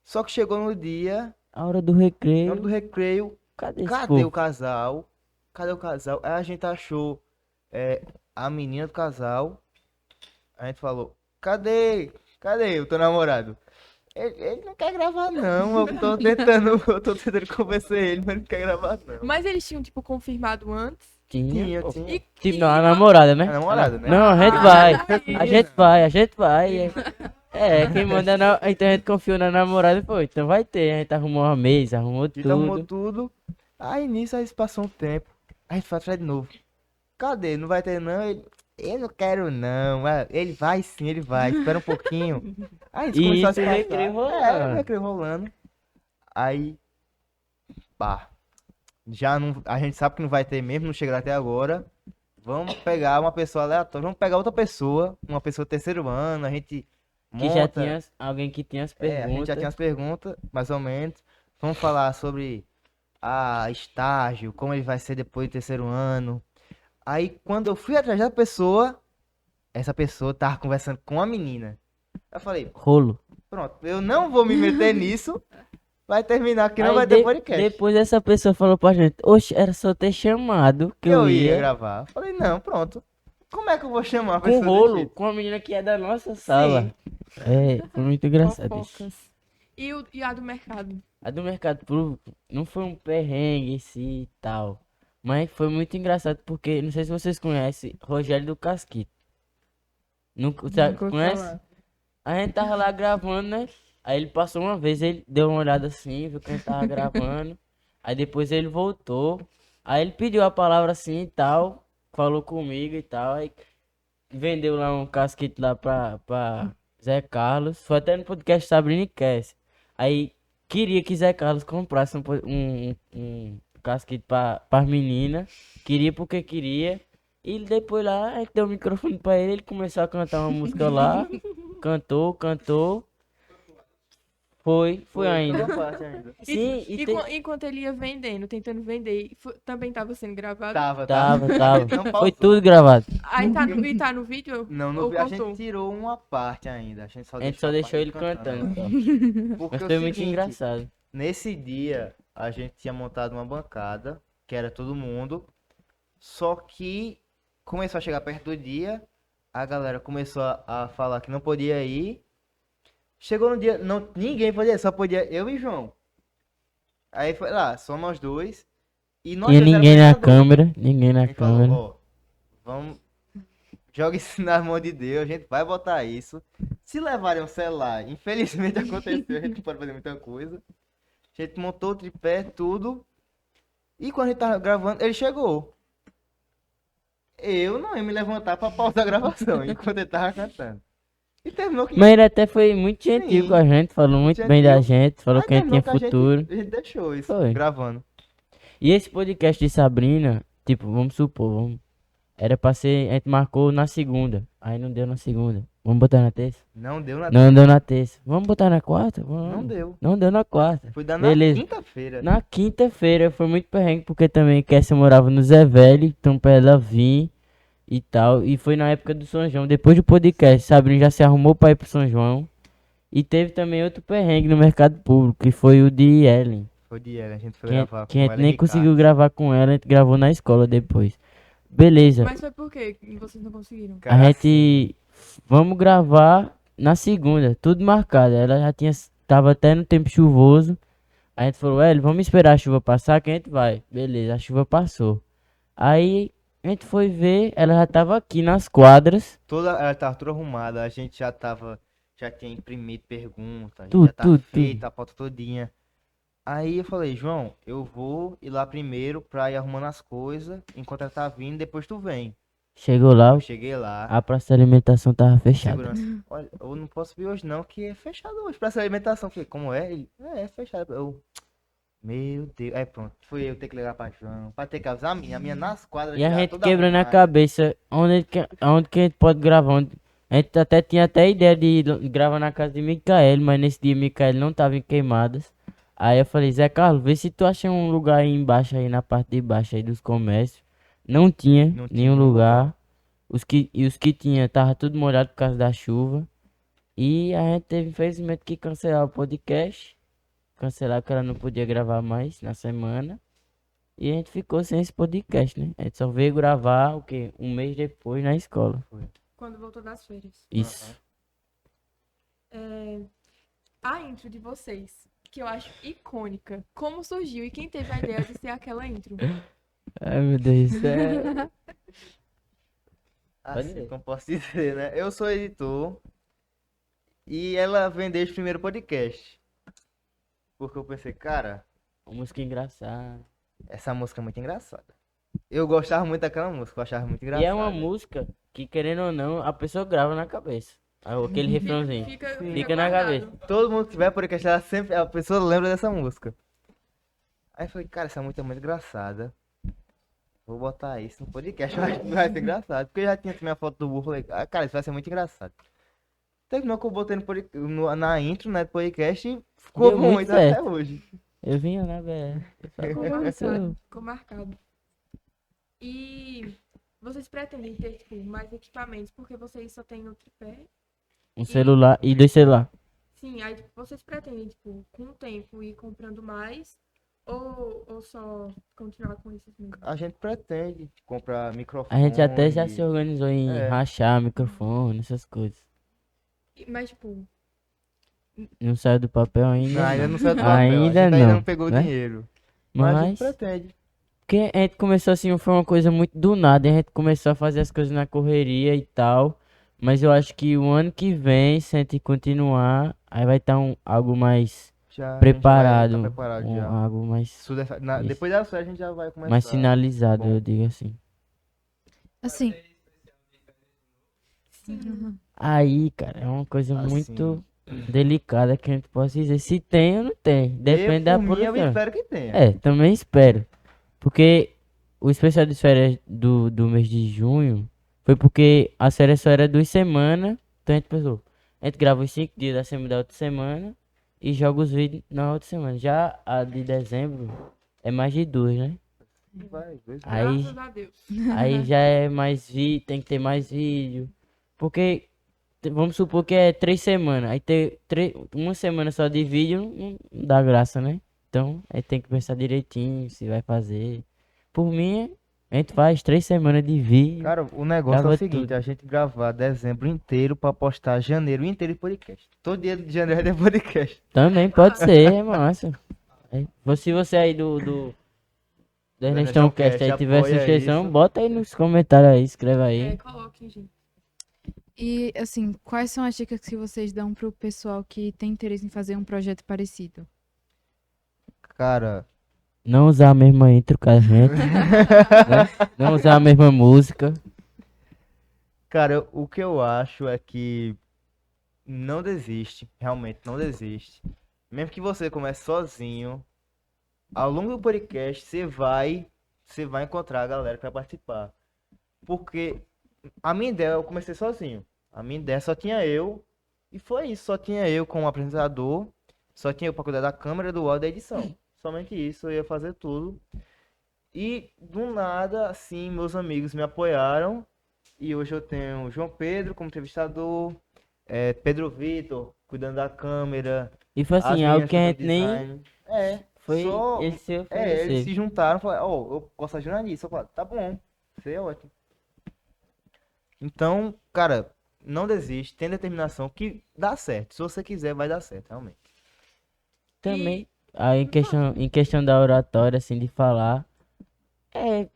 Só que chegou no dia, A hora do na recreio. hora do recreio, Cadê esse cadê povo? o casal? Cadê o casal? Aí a gente achou a menina do casal. A gente falou, cadê? Cadê o teu namorado? Ele não quer gravar não, eu tô tentando convencer ele, mas ele não quer gravar não. Mas eles tinham, tipo, confirmado antes? Tinha. Pô. Tinha. Tipo, não, a namorada, né? A namorada, né? Não, a gente Ah, vai. aí. A gente vai. Quem manda então a gente confiou na namorada e foi. Então vai ter. A gente arrumou uma mesa, arrumou A gente arrumou tudo. tudo. Aí nisso, aí passou um tempo. Aí a gente foi atrás de novo. Cadê? Não vai ter não? Eu não quero não. Ele vai sim, ele vai. Espera um pouquinho. Aí a gente E começou a isso, se o passar. recreio rolando. O recreio rolando. Aí, pá. Já não, a gente sabe que não vai ter mesmo, não chegará até agora. Vamos pegar uma pessoa aleatória. Vamos pegar outra pessoa, uma pessoa do terceiro ano. A gente Que já monta. tinha alguém que tinha as A gente já perguntas. tinha as perguntas, mais ou menos. Vamos falar sobre estágio, como ele vai ser depois do terceiro ano. Aí, quando eu fui atrás da pessoa, essa pessoa tava conversando com a menina. Eu falei, Rolo. pronto, eu não vou me meter nisso. Vai terminar que não Aí vai ter podcast. Depois essa pessoa falou pra gente, oxe, era só ter chamado que eu eu ia ia. gravar. Eu falei, não, pronto. Como é que eu vou chamar a Com pessoa desse rolo, jeito? com a menina que é da nossa sala. Foi muito engraçado isso. Fofocas. E a do mercado? A do mercado público não foi um perrengue em si e tal. Mas foi muito engraçado porque, não sei se vocês conhecem, Rogério do Casquito. Nunca, Nunca ouvi conhece? falar. A gente tava lá gravando, né? Aí ele passou uma vez, ele deu uma olhada assim, viu que a gente tava gravando. Aí depois ele voltou. Aí ele pediu a palavra assim e tal, falou comigo e tal, aí vendeu lá um casquete lá pra Zé Carlos, foi até no podcast Sabrina e Cass. Aí queria que Zé Carlos comprasse um casquete pras meninas, queria porque queria. E depois lá, a gente deu o microfone pra ele, ele começou a cantar uma música lá, cantou. Foi ainda. Toda parte ainda. Sim, e tem... Enquanto ele ia vendendo, tentando vender, também tava sendo gravado? Tava. Tava. Não Foi pausou. tudo gravado. Aí tá no vídeo? Não, Ou a contou? gente tirou uma parte ainda. A gente só A gente só a deixou parte ele cantando. Então. Porque Mas é o foi muito seguinte, engraçado. Nesse dia, a gente tinha montado uma bancada, que era todo mundo. Só que começou a chegar perto do dia, a galera começou a falar que não podia ir. Chegou no dia, não, ninguém podia ir, só podia eu e João. Aí foi lá, só nós dois. E nós Tinha dois era ninguém na apresentador. câmera, ninguém na A gente falou, câmera. ó, vamos, joga isso nas mãos de Deus, a gente vai botar isso. Se levarem um celular, infelizmente aconteceu, a gente não pode fazer muita coisa. A gente montou o tripé, tudo. E quando a gente tava gravando, ele chegou. Eu não ia me levantar pra pausar a gravação enquanto ele tava cantando. E terminou que. Mas ele até foi muito gentil Sim, com a gente, falou muito bem da gentil. gente, falou Aí que a gente tinha terminou que futuro. A gente deixou isso Foi. gravando. E esse podcast de Sabrina, tipo, vamos supor, era pra ser, a gente marcou na segunda, aí não deu na segunda. Vamos botar na terça? Não deu na Não deu na terça. Vamos botar na quarta? Vamos. Não deu. Não deu na quarta. Foi dar na Beleza. quinta-feira. Na quinta-feira foi muito perrengue, porque também Kessia morava no Zé Velho, então pra ela vir e tal. E foi na época do São João, depois do podcast, Sabrina já se arrumou pra ir pro São João. E teve também outro perrengue no mercado público, que foi o de Ellen. Foi de ela, a gente foi Que gravar a gente ela e nem Ricardo. conseguiu gravar com ela, a gente gravou na escola depois. Beleza, Mas foi por quê que vocês não conseguiram? a Cara, gente... Vamos gravar na segunda, tudo marcado. Ela já tinha... Tava até no tempo chuvoso. A gente falou, vamos esperar a chuva passar que a gente vai. Beleza, a chuva passou. Aí a gente foi ver, ela já tava aqui nas quadras. ela tava toda arrumada, a gente já tinha imprimido perguntas, Tudo, já tava tudo, feita a pauta todinha. Aí eu falei, João, eu vou ir lá primeiro pra ir arrumando as coisas, enquanto ela tá vindo, depois tu vem. Chegou lá, Eu cheguei lá, a praça de alimentação tava fechada. segurança, olha, eu não posso vir hoje não, que é fechado hoje, praça de alimentação. Eu falei, como é? Ele, é fechado. Eu, meu Deus, aí pronto, fui eu ter que ligar pra João, pra ter que avisar a minha nas quadras E a já, gente toda quebrando a arrumada. cabeça, onde que a gente pode gravar. A gente até tinha até ideia de gravar na casa de Micael, mas nesse dia Micael não tava em Queimadas. Aí eu falei, Zé Carlos, vê se tu acha um lugar aí embaixo, aí na parte de baixo aí dos comércios. Não tinha Não tinha nenhum nenhum lugar. Os que tinha tava tudo molhado por causa da chuva. E a gente teve infelizmente que cancelar o podcast. Cancelar que ela não podia gravar mais na semana. E a gente ficou sem esse podcast, né? A gente só veio gravar o quê? Um mês depois na escola. Quando voltou das férias. Isso. A intro de vocês, que eu acho icônica. Como surgiu e quem teve a ideia de ser aquela intro? Ai meu Deus do céu. Pode Assim, dizer. como posso dizer, né? Eu sou editor e ela vem desde o primeiro podcast. Porque eu pensei, cara, Uma música engraçada. essa música é muito engraçada. Eu gostava muito daquela música, eu achava muito E engraçada. é uma música que, querendo ou não, a pessoa grava na cabeça. Aí, aquele refrãozinho. Fica na guardado. cabeça. Todo mundo que tiver podcast, ela sempre, a pessoa lembra dessa música. Aí eu falei, cara, essa música é muito engraçada. Vou botar isso no podcast, eu acho que vai ser engraçado. Porque eu já tinha minha foto do burro, falei, ah, cara, isso vai ser muito engraçado. Terminou que eu botei na intro, né, do podcast e ficou Deu muito muito até certo. hoje. Eu vinha na BR. Ficou marcado. Ficou marcado. E vocês pretendem ter, tipo, mais equipamentos, porque vocês só têm o tripé. Um celular e 2 celulares. Sim, aí tipo, vocês pretendem, tipo, com o tempo ir comprando mais ou só continuar com esses mesmos? A gente pretende comprar A microfone. gente até já se organizou em É. rachar microfone, essas coisas. Mas, tipo, Não saiu do papel ainda. Não, ainda não saiu do Ainda papel. A gente ainda não, não pegou né? o dinheiro. Mas a gente Mas, pretende. porque a gente começou assim, foi uma coisa muito do nada. A gente começou a fazer as coisas na correria e tal. Mas eu acho que o ano que vem, se a gente continuar, aí vai estar algo mais já preparado. tá preparado já. Algo mais, Isso dessa- isso. depois da sua a gente já vai começar. mais finalizado, Bom. eu digo assim. Assim, Aí, cara, é uma coisa Assim. muito delicada que a gente pode dizer se tem ou não tem. Depende da por mim, eu produção. espero que tenha. É, também espero. Porque o especial de férias do mês de junho foi porque a série só era 2 semanas. Então a gente pensou, a gente grava os 5 dias da semana da outra semana e joga os vídeos na outra semana. Já a de dezembro é mais de 2, né? Vai, dois Aí, Graças a Deus. aí já é mais vídeo, tem que ter mais vídeo. Porque, vamos supor que é 3 semanas. Aí ter uma semana só de vídeo não dá graça, né? Então, aí tem que pensar direitinho se vai fazer. Por mim, a gente faz 3 semanas de vídeo. Cara, o negócio é Grava o seguinte, tudo. a gente gravar dezembro inteiro pra postar janeiro inteiro de podcast. Todo dia de janeiro é de podcast. Também pode ser, é massa. Aí, se você aí da Ernestão Cast aí tiver apoia sugestão, isso. bota aí nos comentários aí, escreve aí. É, coloquem, gente. e assim, quais são as dicas que vocês dão pro pessoal que tem interesse em fazer um projeto parecido? Cara, Não usar a mesma intro que a gente. Né? Não usar a mesma música. cara, o que eu acho é que não desiste, realmente não desiste. Mesmo que você comece sozinho, ao longo do podcast você vai encontrar a galera que vai participar. Porque a minha ideia, eu comecei sozinho. A minha ideia só tinha eu, e foi isso, só tinha eu como apresentador, só tinha eu para cuidar da câmera, do áudio e da edição. Somente isso, eu ia fazer tudo. E do nada, assim, meus amigos me apoiaram. E hoje eu tenho o João Pedro como entrevistador, Pedro Vitor cuidando da câmera, E foi as assim, algo meninas que a cuidando gente do nem. design. Foi só- ele seu, foi eles você. se juntaram e falaram, ó, eu posso ajudar nisso. Eu falei, tá bom, isso aí é ótimo. Então, cara, não desiste, tem determinação que dá certo. Se você quiser, vai dar certo, realmente. Também, aí em questão da oratória, assim, de falar,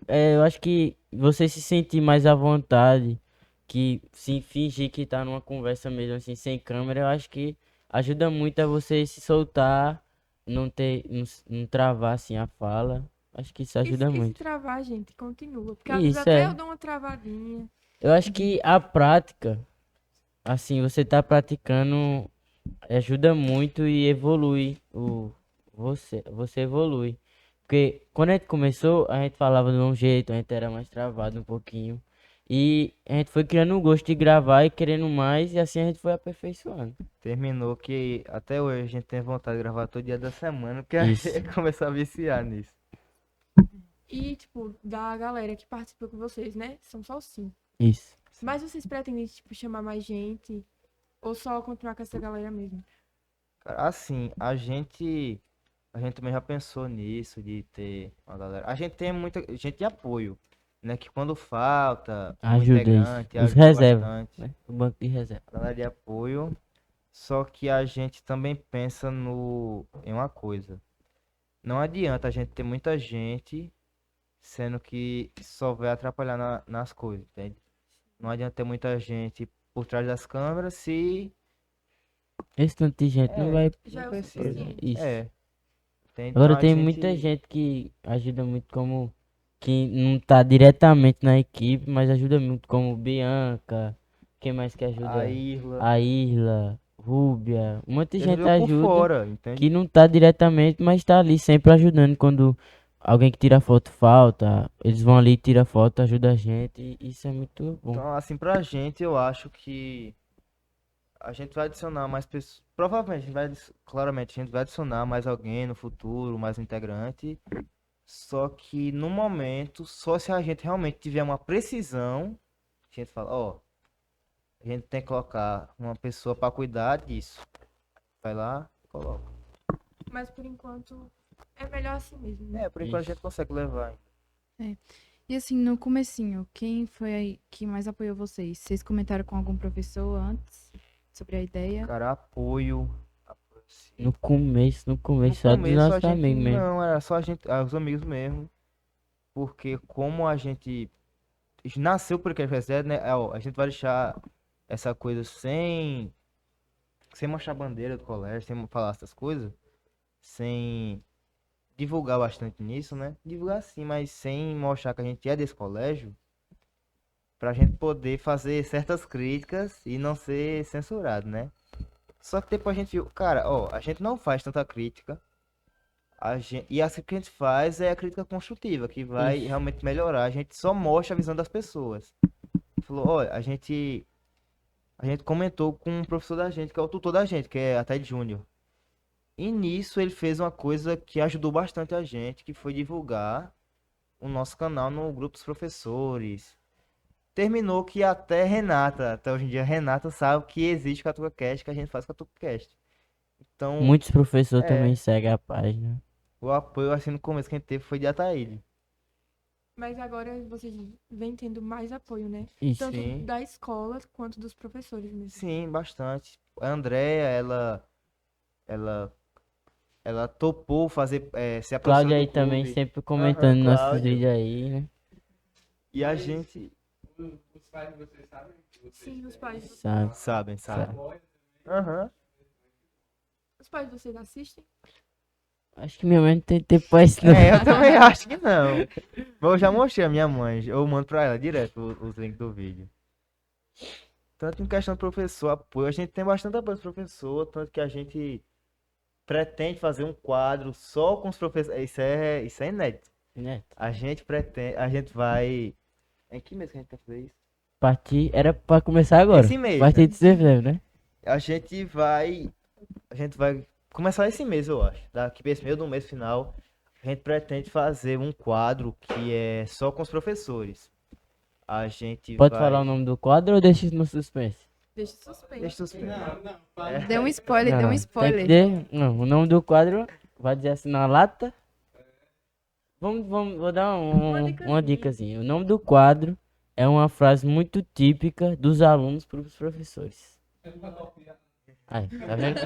eu acho que você se sentir mais à vontade, que se fingir que tá numa conversa mesmo, assim, sem câmera, eu acho que ajuda muito a você se soltar, não travar, assim, a fala. Acho que isso ajuda E se muito. travar, gente, continua. Porque às vezes Isso, até é. eu dou uma travadinha. Eu acho que a prática, assim, você tá praticando, ajuda muito e evolui você evolui. Porque quando a gente começou, a gente falava de um jeito, a gente era mais travado um pouquinho. E a gente foi criando o gosto de gravar e querendo mais, e assim a gente foi aperfeiçoando. Terminou que até hoje a gente tem vontade de gravar todo dia da semana, porque a Isso. gente começou a viciar nisso. E, tipo, da galera que participa com vocês, né? São só 5. Isso. Mas vocês pretendem, tipo, chamar mais gente? Ou só continuar com essa galera mesmo? Cara, assim, a gente também já pensou nisso, de ter uma galera. A gente tem muita gente de apoio, né? Que quando falta um Ajuda integrante, isso. Os ajuda reserva, bastante. né? O banco de reserva. Galera de apoio. Só que a gente também pensa em uma coisa. Não adianta a gente ter muita gente, sendo que só vai atrapalhar nas coisas, entende? Não adianta ter muita gente por trás das câmeras se Esse tanto de gente não vai. Já é o precisa. suficiente. Isso. Entende? Agora Então a tem gente- muita gente que ajuda muito como. Que não tá diretamente na equipe, mas ajuda muito, como Bianca. Quem mais que ajuda? A Irla. A Isla, Rúbia. Um monte de Eles gente ajudam por ajuda. fora, entende? Que não tá diretamente, mas tá ali sempre ajudando. Quando alguém que tira foto falta, eles vão ali, tira foto, ajuda a gente. E isso é muito bom. Então, assim, pra gente, eu acho que a gente vai adicionar mais pessoas. Provavelmente, claramente, a gente vai adicionar mais alguém no futuro, mais um integrante. Só que no momento, só se a gente realmente tiver uma precisão, a gente fala, ó, a gente tem que colocar uma pessoa pra cuidar disso. Vai lá, coloca. Mas por enquanto é melhor assim mesmo, né? Por enquanto a gente consegue levar. E assim, no comecinho, quem foi aí que mais apoiou vocês? Vocês comentaram com algum professor antes sobre a ideia? Cara, apoio. Sim. No começo, No só dos começo nossos a gente amigos mesmo. não, era só a gente, os amigos mesmo. Porque como a gente nasceu por QFZ, né? Ó, a gente vai deixar essa coisa sem mostrar a bandeira do colégio, sem falar essas coisas. sem divulgar bastante nisso, né? Divulgar sim, mas sem mostrar que a gente é desse colégio, pra gente poder fazer certas críticas e não ser censurado, né? Só que depois a gente viu, cara, ó, a gente não faz tanta crítica. E a que a gente faz é a crítica construtiva, que vai Isso. realmente melhorar. A gente só mostra a visão das pessoas. Falou, olha, a gente comentou com um professor da gente, que é o tutor da gente, que é a Ted Júnior. E nisso ele fez uma coisa que ajudou bastante a gente, que foi divulgar o nosso canal no grupo dos professores. Terminou que até hoje em dia, Renata sabe que existe CatucaCast, que a gente faz CatucaCast. Então, Muitos professores É. também seguem a página. o apoio assim no começo que a gente teve foi de Ataíde. Mas agora vocês vêm tendo mais apoio, né? Isso. Tanto Sim. da escola quanto dos professores mesmo. Sim, bastante. A Andrea, ela topou fazer, ser a professora Cláudia aí do também clube. sempre comentando nossos Cláudio. vídeos aí, né? E a gente... Os pais de vocês sabem? Sim, os pais. Sabe? Sabem. Aham. Os pais de vocês assistem? Acho que minha mãe não tem tempo pra isso, não. Eu também acho que não. Mas eu já mostrei a minha mãe. Eu mando pra ela direto os links do vídeo. Tanto em questão do professor, apoio. A gente tem bastante apoio do professor. Tanto que a gente pretende fazer um quadro só com os professores. Isso é inédito. Né? A gente vai... Em que mês que a gente quer fazer isso? Era pra começar agora. Esse mês, Partir né? de setembro, né? A gente vai começar esse mês, eu acho. Daqui pra esse meio do mês final, a gente pretende fazer um quadro que é só com os professores. A gente Pode vai... falar o nome do quadro ou deixa isso no suspense? Deixa suspense. Deixa eu... Deu um spoiler, Não, deu um tem spoiler. que Não, o nome do quadro vai dizer assim na lata. Vou dar uma dicasinha. O nome do quadro é uma frase muito típica dos alunos para os professores. Aí, tá vendo?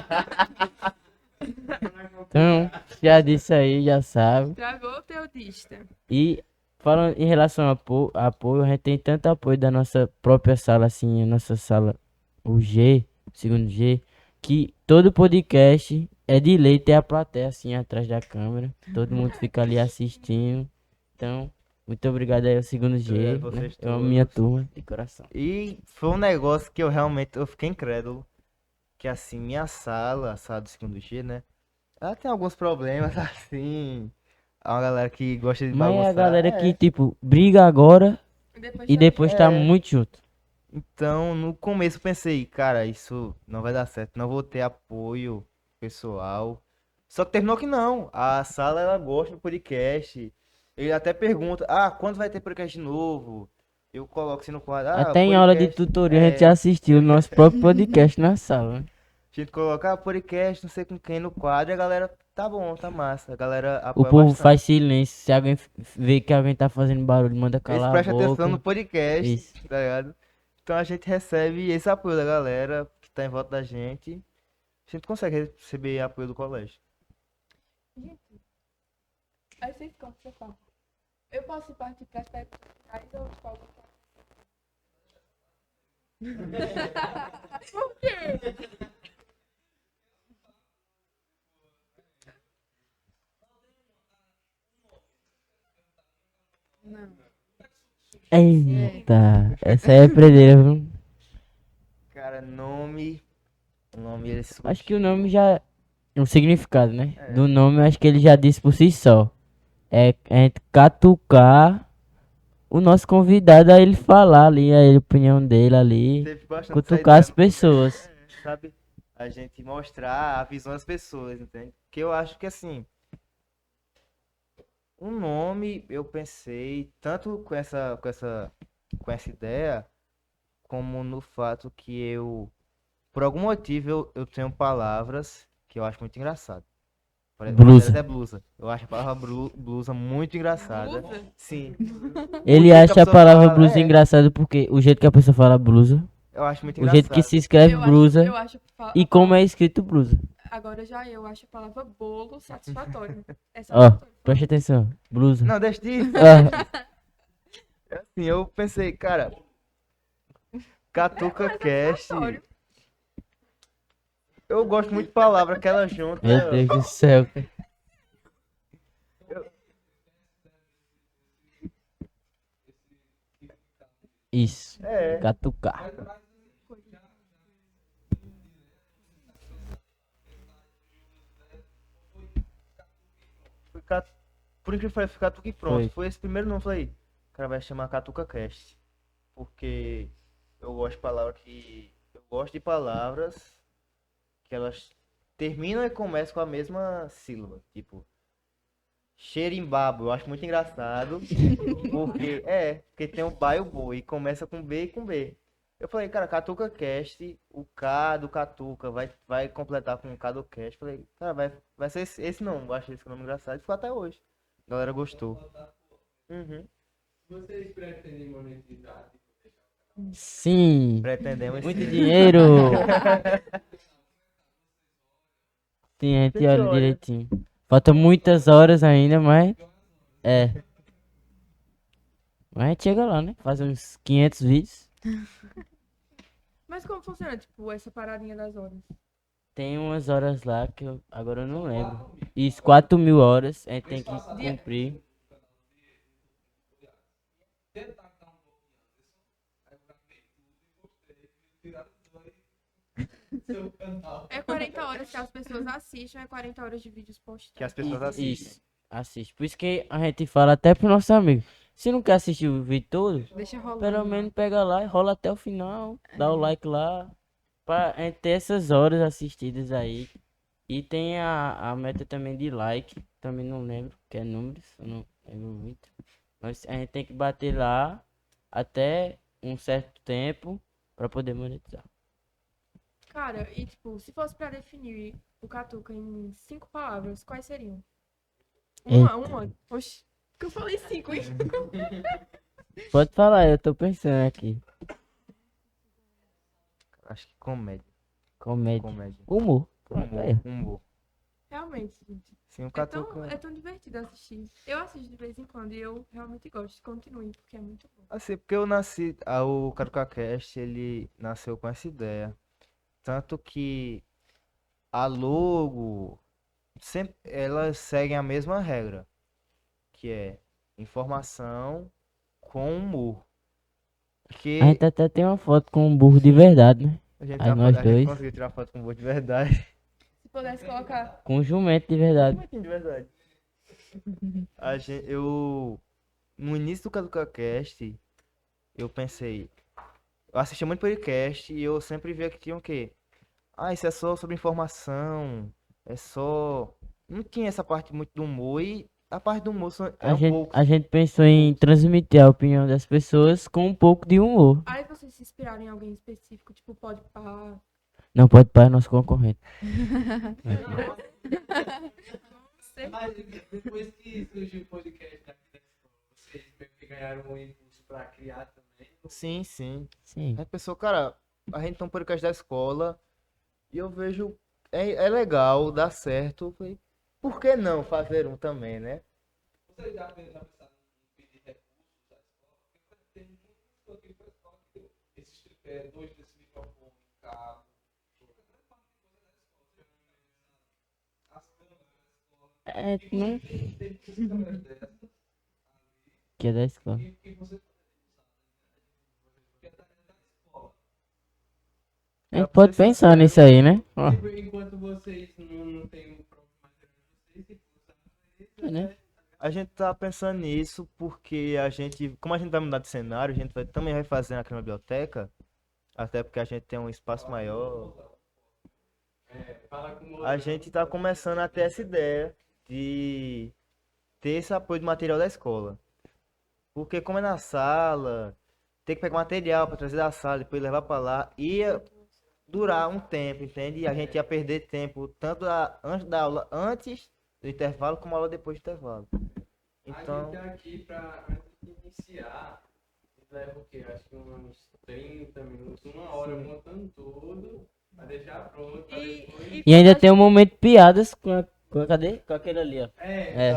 Então, já disse aí, já sabe. Travou o teodista. E falando em relação a apoio, a gente tem tanto apoio da nossa própria sala, assim, a nossa sala, o G, segundo G, que todo podcast é de lei ter a plateia assim atrás da câmera. Todo mundo fica ali assistindo. Então, muito obrigado aí ao segundo G. Obrigado a Né? vocês Eu amo minha todos. turma de coração. E foi um negócio que eu fiquei incrédulo. Que assim, minha sala, a sala do segundo G, né? Ela tem alguns problemas, assim. Há uma galera que gosta de Mas é bagunçar. a galera que, tipo, briga agora e depois tá É. muito junto. Então, no começo eu pensei, cara, isso não vai dar certo, não vou ter apoio pessoal. Só que terminou que não. A sala, ela gosta do podcast. Ele até pergunta, quando vai ter podcast novo? Eu coloco assim no quadro, Até em aula de podcast, tutoria a gente já assistiu o nosso próprio podcast na sala, né? A gente coloca, podcast, não sei com quem no quadro, e a galera, tá bom, tá massa. A galera O apoia povo bastante. faz silêncio. Se alguém vê que alguém tá fazendo barulho, manda Eles calar a prestam atenção boca. no podcast, Isso. tá ligado? Então a gente recebe esse apoio da galera que tá em volta da gente. A gente consegue receber apoio do colégio. Aí vocês contam, você fala. Eu posso partir para as perguntas ou tipo alguma coisa? Por quê? Não. Eita, essa aí é predeira, viu? Cara, nome. O nome ele Acho que o nome já. O significado, né? É. Do nome, eu acho que ele já disse por si só. É a gente catucar o nosso convidado a ele falar ali, a opinião dele ali. teve bastante essa Cutucar as ideia no pessoas. começo, sabe? A gente mostrar a visão das pessoas, entende? Porque eu acho que assim. Um nome eu pensei tanto com essa ideia, como no fato que por algum motivo, eu tenho palavras que eu acho muito engraçado. Uma Blusa. delas é blusa. Eu acho a palavra blusa muito engraçada. Blusa? Sim. Ele jeito que a acha a pessoa palavra fala, blusa é. engraçada porque o jeito que a pessoa fala blusa, Eu acho muito o jeito que engraçado. se escreve blusa Eu acho e como é escrito blusa. Agora já eu acho a palavra bolo satisfatório. É Ó, satisfatório. preste atenção. Blusa. Não, deixa de Ah, assim, eu pensei, cara, Catuca Cast. satisfatório. Eu gosto muito de palavra que ela junta. Meu Deus do céu. Isso. É. Catucar. Ficar, por incrível que pareça, ficar tudo pronto. Foi. Foi esse primeiro nome, falei, o cara vai chamar Catuca Cast. Porque eu gosto de palavras que. Eu gosto de palavras que elas terminam e começam com a mesma sílaba. Tipo, xerimbabo, eu acho muito engraçado. Porque tem o ba e o bo, e começa com B e com B. Eu falei, cara, Catuca Cast, o K do Catuca vai completar com o K do Cast. Falei, cara, vai ser esse nome. Eu achei esse nome engraçado e ficou até hoje. A galera gostou. Uhum. Vocês pretendem monetizar? Sim. Pretendemos Muito sim. dinheiro. Sim, a gente Gente, olha olha. direitinho. Falta muitas horas ainda, mas. É. Mas a gente chega lá, né? Faz uns 500 vídeos. Mas como funciona, tipo, essa paradinha das horas? Tem umas horas lá que agora eu não lembro. Isso, 4.000 horas. A gente tem que cumprir. É 40 horas que as pessoas assistem, é 40 horas de vídeos postados. Que as pessoas assistem. Isso, assiste. Por isso que a gente fala até pro nosso amigo. Se não quer assistir o vídeo todo, Deixa rolando. pelo menos pega lá e rola até o final. Dá o like lá. Pra gente ter essas horas assistidas aí. E tem a meta também de like. Também não lembro, que é números. Eu não lembro muito. Mas a gente tem que bater lá até um certo tempo pra poder monetizar. Cara, e tipo, se fosse pra definir o Catuca em 5 palavras, quais seriam? Uma. Oxi, que eu falei 5, hein? Pode falar, eu tô pensando aqui. Acho que comédia. Comédia. Comédia. Humor. Pronto, aí. Humor. Realmente, gente. Sim, o É tão, Catuca. é tão divertido assistir. Eu assisto de vez em quando e eu realmente gosto. Continue, porque é muito bom. Assim, porque eu nasci. O Catuca Cast, ele nasceu com essa ideia. Tanto que a logo. Sempre, elas seguem a mesma regra. Que é informação com humor. Que A gente até tem uma foto com um burro de verdade, né? a gente, Aí tá- nós a gente dois. conseguiu tirar foto com humor de verdade. Se pudesse colocar. Com um jumento de verdade. De verdade. No início do Catuca Cast, eu pensei. Eu assistia muito podcast e eu sempre via que tinha o quê? Ah, isso é só sobre informação. É só. Não tinha essa parte muito do humor e a parte do humor é um pouco. A gente pensou em transmitir a opinião das pessoas com um pouco de humor. Aí vocês se inspiraram em alguém específico, tipo, pode pá. Não pode parar nosso concorrente. Mas depois que surgiu o podcast aqui da escola, vocês meio que ganharam um impulso pra criar também? Sim, sim. Sim. Aí pensou, cara, a gente tem um podcast da escola e eu vejo. É legal, dá certo. Eu falei, por que não fazer um também, né? Vocês já pensaram em pedir recursos à escola? Porque tem muita pessoa aqui para a escola que esses tripés, 2 desse microfone, cabo, as câmeras da escola, É, não... tem câmeras dessas Que é da escola. que você porque é da escola. A gente pode pensar nisso aí, né? Ó, Tipo, enquanto vocês não têm o próprio material de vocês, tipo, é, né? A gente tá pensando nisso porque como a gente vai mudar de cenário, também vai fazer aqui na biblioteca, até porque a gente tem um espaço maior. fala com A gente tá começando a ter essa ideia de ter esse apoio de material da escola. Porque como é na sala, ter que pegar material para trazer da sala, depois levar para lá, ia durar um tempo, entende? E a gente ia perder tempo tanto antes da aula, antes do intervalo, como a aula depois do intervalo. Então, A gente aqui pra antes de iniciar, leva o quê? Acho que uns 30 minutos, uma hora montando tudo, pra deixar pronto, pra depois... E ainda tem um momento piadas cadê? Com aquele ali, ó. É.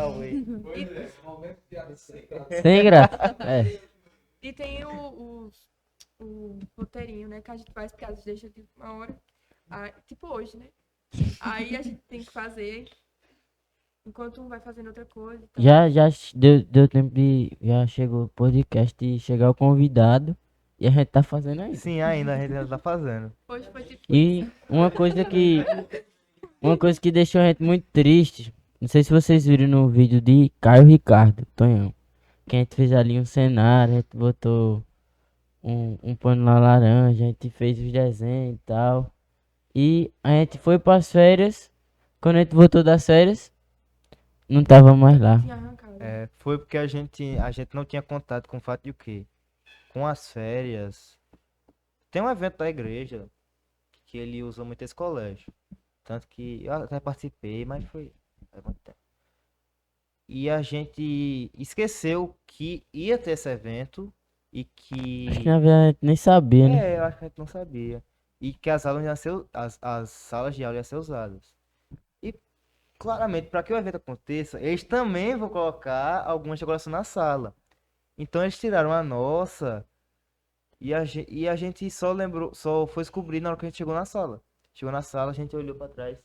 Pois é. Momento de assim, Sem graça. É. E tem o roteirinho, né? Que a gente faz piadas, deixa de uma hora. Ah, tipo hoje, né? Aí a gente tem que fazer enquanto um vai fazendo outra coisa. e tal. Já deu tempo de. Já chegou o podcast e chegar o convidado. E a gente tá fazendo ainda. Sim, ainda a gente ainda tá fazendo. Hoje foi tipo E uma coisa que. Uma coisa que deixou a gente muito triste. Não sei se vocês viram no vídeo de Caio Ricardo, Tonhão. Que a gente fez ali um cenário, a gente botou um pano na laranja, a gente fez os desenhos e tal. E a gente foi pras férias. Quando a gente voltou das férias, não tava mais lá. tinha arrancado. Foi porque a gente não tinha contato com o fato de o quê? Com as férias. Tem um evento da igreja que ele usa muito esse colégio. Tanto que eu até participei, mas foi faz muito tempo. E a gente esqueceu que ia ter esse evento e que. Acho que na verdade a gente nem sabia, né? Eu acho que a gente não sabia. E que as aulas iam ser, as salas de aula iam ser usadas. E claramente, para que o evento aconteça, eles também vão colocar algumas decorações na sala. Então eles tiraram a nossa e a gente só lembrou, só foi descobrir na hora que a gente chegou na sala. Chegou na sala, a gente olhou pra trás.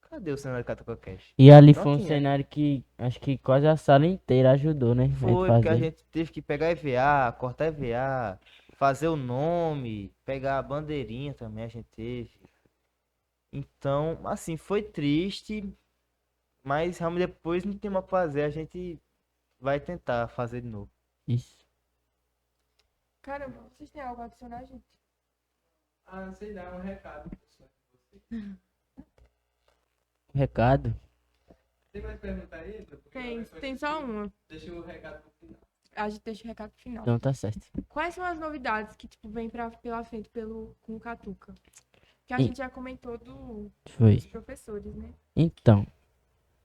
Cadê o cenário de Catuca Cash? E ali Não foi um tinha. cenário que acho que quase a sala inteira ajudou, né? Foi porque a fazer. gente teve que pegar EVA, cortar EVA, fazer o nome, pegar a bandeirinha também a gente teve. Então, assim, foi triste, mas realmente depois não tem mais o que fazer, a gente vai tentar fazer de novo. Isso. Caramba, vocês têm algo a adicionar, gente? Ah, sei lá, um recado. Recado. Tem mais pergunta aí? Tem só uma. Deixa o recado pro final. A gente deixa o recado pro final. Então tá certo. Quais são as novidades que, tipo, vem pela frente com o Catuca? Que a E- gente já comentou Foi. dos professores, né? Então,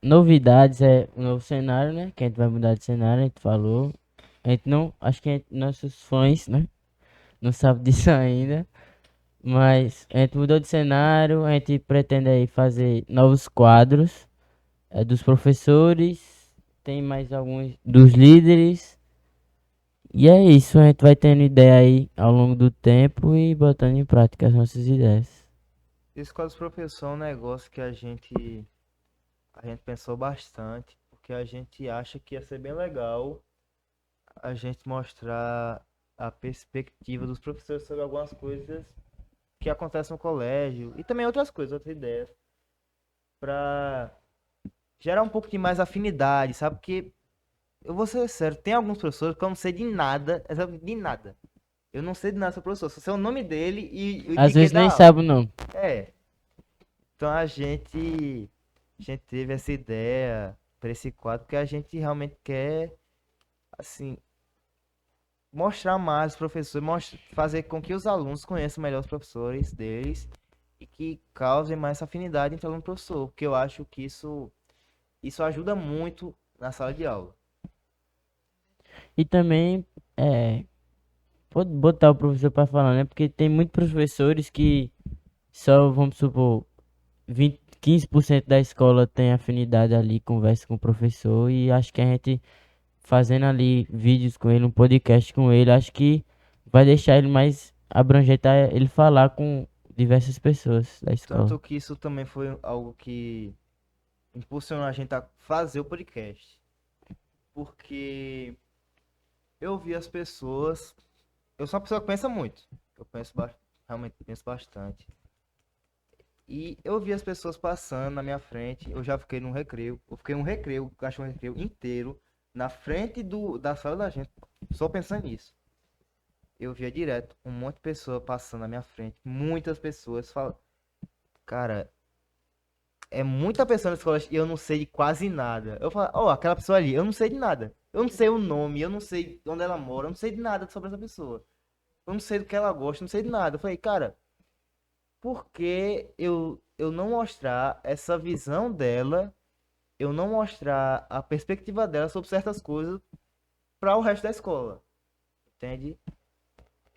novidades é o novo cenário, né? Que a gente vai mudar de cenário, a gente falou. A gente não. Acho que nossos fãs, né? Não sabem disso ainda. Mas a gente mudou de cenário, a gente pretende aí fazer novos quadros dos professores, tem mais alguns dos líderes. E é isso, a gente vai tendo ideia aí ao longo do tempo e botando em prática as nossas ideias. Esse quadro dos professores é um negócio que a gente pensou bastante, porque a gente acha que ia ser bem legal a gente mostrar a perspectiva dos professores sobre algumas coisas que acontecem no colégio e também outras coisas, outras ideias, pra gerar um pouco de mais afinidade, sabe? Porque eu vou ser sério, tem alguns professores que eu não sei de nada, exatamente de nada. Eu não sei de nada sobre o professor, só sei o nome dele e o Às de que vezes dá nem aula. sabe o nome. É. Então a gente teve essa ideia para esse quadro porque a gente realmente quer assim mostrar mais os professores, fazer com que os alunos conheçam melhor os professores deles e que causem mais essa afinidade entre aluno e professor, porque eu acho que isso ajuda muito na sala de aula. E também pode botar o professor pra falar, né? Porque tem muitos professores que só, vamos supor, 15% da escola tem afinidade ali, conversa com o professor. E acho que a gente fazendo ali vídeos com ele, um podcast com ele, acho que vai deixar ele mais abrangente a ele falar com diversas pessoas da escola. Tanto que isso também foi algo que impulsionou a gente a fazer o podcast. Porque eu vi as pessoas. Eu sou uma pessoa que pensa muito. Eu realmente penso bastante. E eu vi as pessoas passando na minha frente. Eu já fiquei num recreio. Eu fiquei um recreio, acho um recreio inteiro, na frente da sala da gente, só pensando nisso. Eu via direto um monte de pessoa passando na minha frente. Muitas pessoas falam. Cara, é muita pessoa na escola e eu não sei de quase nada. Eu falo, ó, aquela pessoa ali, eu não sei de nada. Eu não sei o nome, eu não sei onde ela mora, eu não sei de nada sobre essa pessoa. Eu não sei do que ela gosta, eu não sei de nada. Eu falei, cara, por que eu não mostrar essa visão dela, eu não mostrar a perspectiva dela sobre certas coisas para o resto da escola? Entende?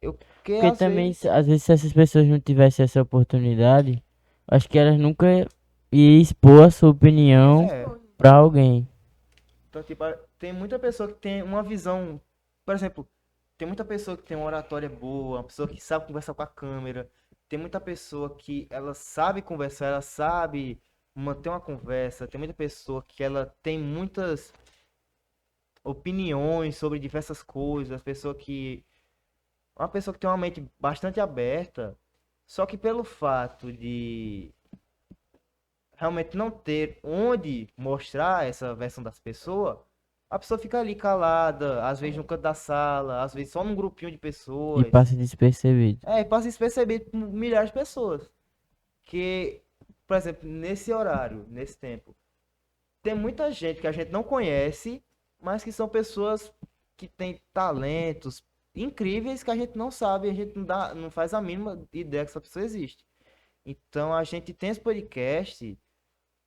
Porque Porque às também, vezes, às vezes, se essas pessoas não tivessem essa oportunidade, acho que elas nunca iam expor a sua opinião é, pra alguém. então, tipo, tem muita pessoa que tem uma visão, por exemplo, tem muita pessoa que tem uma oratória boa, uma pessoa que sabe conversar com a câmera, tem muita pessoa que ela sabe conversar, ela sabe manter uma conversa, tem muita pessoa que ela tem muitas opiniões sobre diversas coisas, uma pessoa que tem uma mente bastante aberta, só que pelo fato de realmente não ter onde mostrar essa versão das pessoas, a pessoa fica ali calada, às vezes no canto da sala, às vezes só num grupinho de E pessoas. passa despercebido. É, e passa despercebido por milhares de pessoas. Que, por exemplo, nesse horário, nesse tempo, tem muita gente que a gente não conhece, mas que são pessoas que têm talentos incríveis que a gente não sabe, a gente não faz a mínima ideia que essa pessoa existe. Então a gente tem esse podcast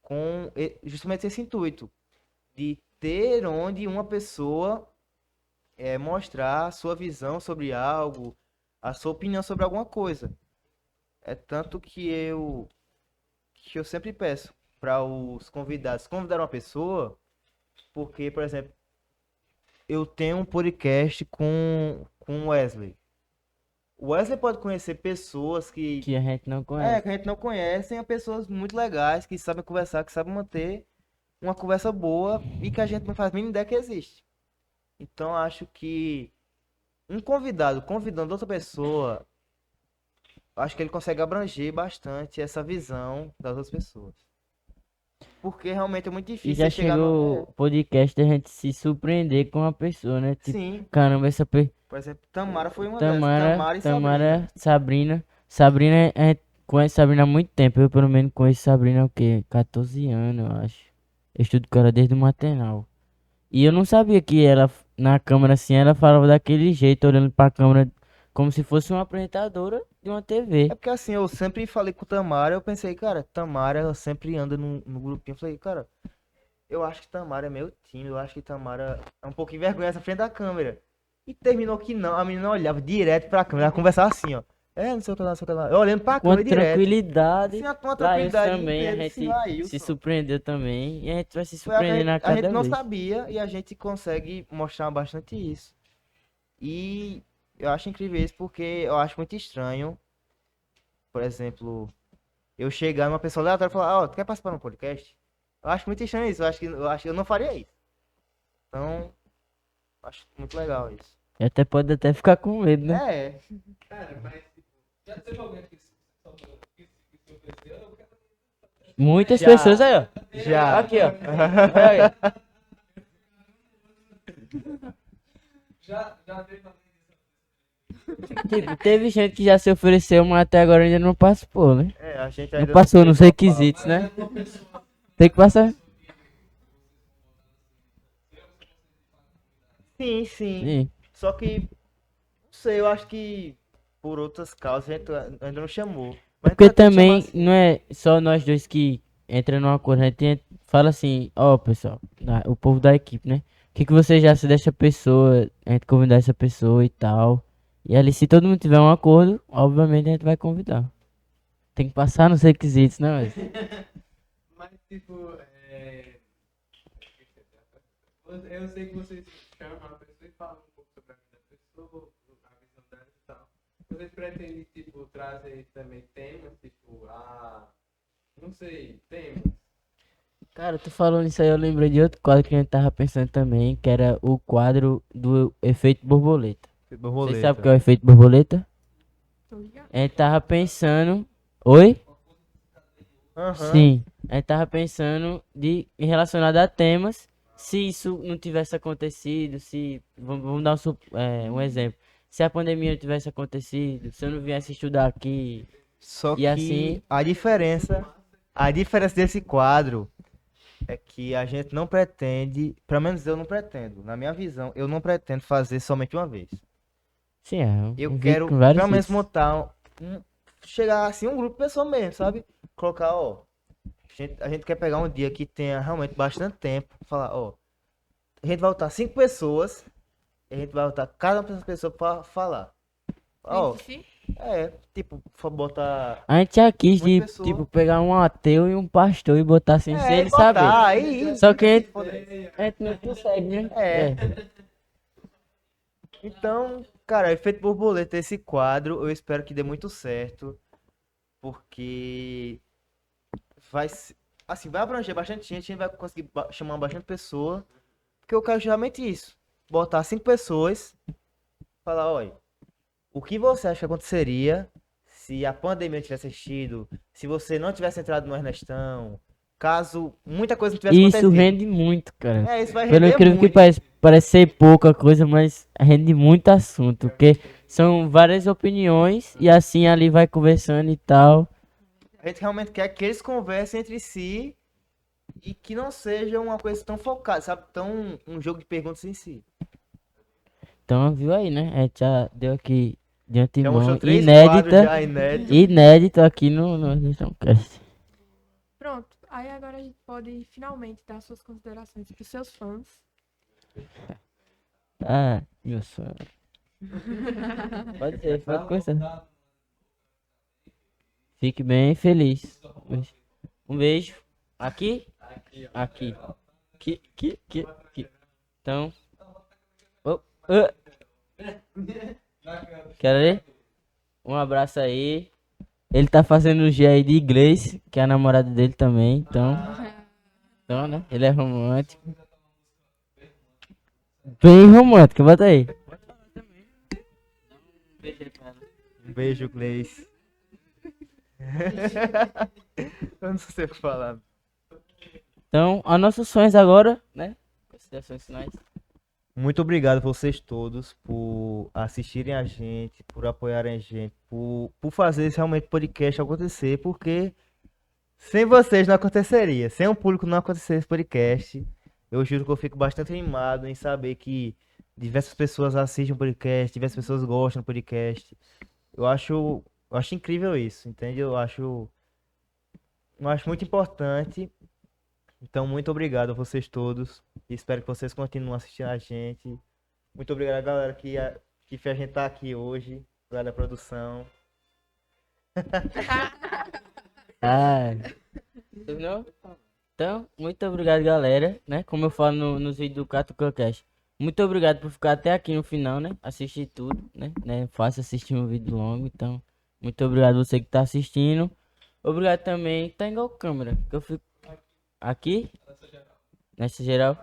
com justamente esse intuito de ter onde uma pessoa mostrar a sua visão sobre algo, a sua opinião sobre alguma coisa. É tanto que eu sempre peço para os convidados convidar uma pessoa, porque, por exemplo, eu tenho um podcast com o Wesley. O Wesley pode conhecer pessoas Que a gente não conhece. que a gente não conhece, e pessoas muito legais, que sabem conversar, que sabem manter uma conversa boa e que a gente não faz a mínima ideia que existe. Então, acho que um convidado convidando outra pessoa, acho que ele consegue abranger bastante essa visão das outras pessoas. Porque realmente é muito E difícil já você chegar chegou o podcast da gente se surpreender com a pessoa, né? Tipo, Sim, caramba, essa pessoa. por exemplo, Tamara foi uma dessas. Tamara, Tamara e Sabrina. Sabrina. Sabrina, a gente conhece Sabrina há muito tempo. Eu, pelo menos, conheço Sabrina há o quê? 14 anos, eu acho. Eu estudo com ela desde o maternal. E eu não sabia que ela, na câmera assim, ela falava daquele jeito, olhando pra câmera, como se fosse uma apresentadora de uma TV. É porque assim, eu sempre falei com Tamara, eu pensei, cara, Tamara, ela sempre anda no grupinho. Eu falei, cara, eu acho que Tamara é meio tímida, eu acho que Tamara é um pouquinho vergonhosa na frente da câmera. E terminou que não, a menina olhava direto pra câmera, ela conversava assim, ó. Não sei o que lá, não sei o que lá. Eu olhando pra Com câmera direto. tranquilidade. Sim, uma Laílson tranquilidade também, a inteira, gente sim, Laílson. se surpreendeu também. E a gente vai se Foi algo que surpreendendo a a cada gente não vez. sabia e a gente consegue mostrar bastante isso. E eu acho incrível isso porque eu acho muito estranho, por exemplo, eu chegar numa pessoa aleatória e falar, ó, tu quer participar de um podcast? Eu acho muito estranho isso, eu acho que eu não faria isso. Então, acho muito legal isso. E até pode até ficar com medo, né? É, Cara, mas tipo, já teve alguém que se ofereceu? Eu quero... Muitas Já. pessoas aí, ó. já. Aqui, ó. Olha aí. Já teve alguém Tipo, teve gente que já se ofereceu, mas até agora ainda não participou, né? A gente Não ainda passou tem nos uma requisitos, né? Tem que passar. Sim, sim. Sim. Só que, não sei, eu acho que por outras causas a gente ainda não chamou. Mas Porque a gente pretende também chamar sim. não é só nós dois que entra numa coisa, a gente fala assim, ó pessoal, o povo da equipe, né? O que vocês acham dessa pessoa? A gente convidar essa pessoa e tal. E ali, se todo mundo tiver um acordo, obviamente a gente vai convidar. Tem que passar nos requisitos, né? Mas, tipo, eu sei que vocês chamam a pessoa e falam um pouco sobre a vida da pessoa, a visão dela e tal. Vocês pretendem, tipo, trazer também temas, tipo, não sei, temas. Cara, tu falando isso aí, eu lembrei de outro quadro que a gente tava pensando também, que era o quadro do efeito borboleta. Vocês sabem o que é o efeito borboleta? Tô ligado. A gente tava pensando. Oi? Aham. Sim. A gente tava pensando relacionado a temas. Se isso não tivesse acontecido, se. Vamos dar um exemplo. Se a pandemia não tivesse acontecido, se eu não viesse estudar aqui. Só E que assim- a diferença desse quadro é que a gente não pretende, pelo menos eu não pretendo, na minha visão, eu não pretendo fazer somente uma vez. Sim, é. Eu vídeo quero com vários pelo menos vídeos. montar chegar assim um grupo de pessoas mesmo, sabe? Colocar, ó, a gente quer pegar um dia que tenha realmente bastante tempo, falar, ó, a gente vai botar 5 pessoas, e a gente vai botar cada uma dessas pessoas pra falar. Ó, Gente, tipo, botar A gente já quis Muita de, pessoa. tipo, pegar um ateu e um pastor e botar assim, sem ele saber. aí, Só que a gente não consegue, né? É. Então, cara, efeito borboleta, esse quadro, eu espero que dê muito certo. porque vai abranger bastante gente, a gente vai conseguir chamar bastante pessoa, porque eu quero justamente isso, botar 5 pessoas, falar, olha, o que você acha que aconteceria se a pandemia tivesse existido, se você não tivesse entrado no Ernestão, caso muita coisa não tivesse E isso acontecido. rende muito, cara. Isso vai Pelo render incrível que muito. parece ser pouca coisa, mas rende muito assunto. Porque são várias opiniões e assim ali vai conversando e tal. A gente realmente quer que eles conversem entre si e que não seja uma coisa tão focada, sabe? Tão um jogo de perguntas em si. Então, viu aí, né? A gente já deu aqui de Já antemão, mostrou 3 quadros inédita, já, inédito. inédito aqui no Ernestãocast. Pronto, aí agora a gente pode finalmente dar suas considerações pros seus fãs. Ah, meu sonho. Pode ser, pode começar. Fique bem feliz. Um beijo. Aqui? Aqui. Aqui. Então. Oh, Quer ver? Um abraço aí. Ele tá fazendo o G aí de inglês, que é a namorada dele também, então. Então, né? Ele é romântico. Bem romântico, bota aí. Um beijo, Gleice. Eu não sei o que falar. Então, os nossos sonhos agora, né? Considerações finais. Muito obrigado a vocês todos por assistirem a gente, por apoiarem a gente, por fazer esse realmente podcast acontecer, porque sem vocês não aconteceria, sem o público não aconteceria esse podcast. Eu juro que eu fico bastante animado em saber que diversas pessoas assistem o podcast, diversas pessoas gostam do podcast. Eu acho incrível isso, entende? Eu acho muito importante. Então, muito obrigado a vocês todos. Espero que vocês continuem assistindo a gente. Muito obrigado a galera que fez a gente estar aqui hoje, galera da produção. Ah. Terminou? Então, muito obrigado, galera, né? Como eu falo nos vídeos do CatucaCast. Muito obrigado por ficar até aqui no final, né? Assistir tudo, né? Não é fácil assistir um vídeo longo, então... Muito obrigado você que tá assistindo. Obrigado também. Tá igual câmera, que eu fico... Aqui? Nessa geral.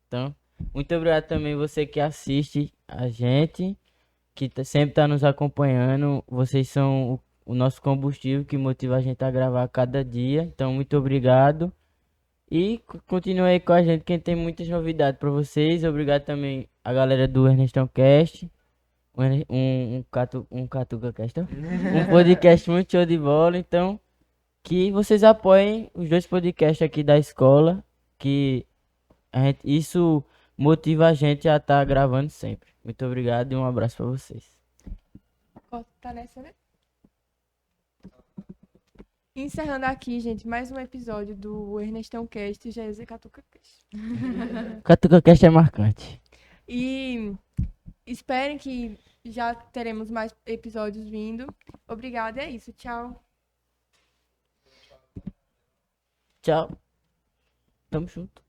Então, muito obrigado também você que assiste a gente, que sempre tá nos acompanhando. Vocês são o nosso combustível que motiva a gente a gravar cada dia. Então, muito obrigado. E continue aí com a gente, que tem muitas novidades pra vocês. Obrigado também a galera do Ernestão Cast. Um Catuca Cast, ó. Um podcast muito show de bola. Então, que vocês apoiem os 2 podcasts aqui da escola, que isso motiva a gente a estar gravando sempre. Muito obrigado e um abraço pra vocês. Tá nessa, né? Encerrando aqui, gente, mais um episódio do Ernestão Cast e GZ Catuca Cast. Catuca Cast é marcante. E esperem que já teremos mais episódios vindo. Obrigada, é isso. Tchau. Tchau. Tamo junto.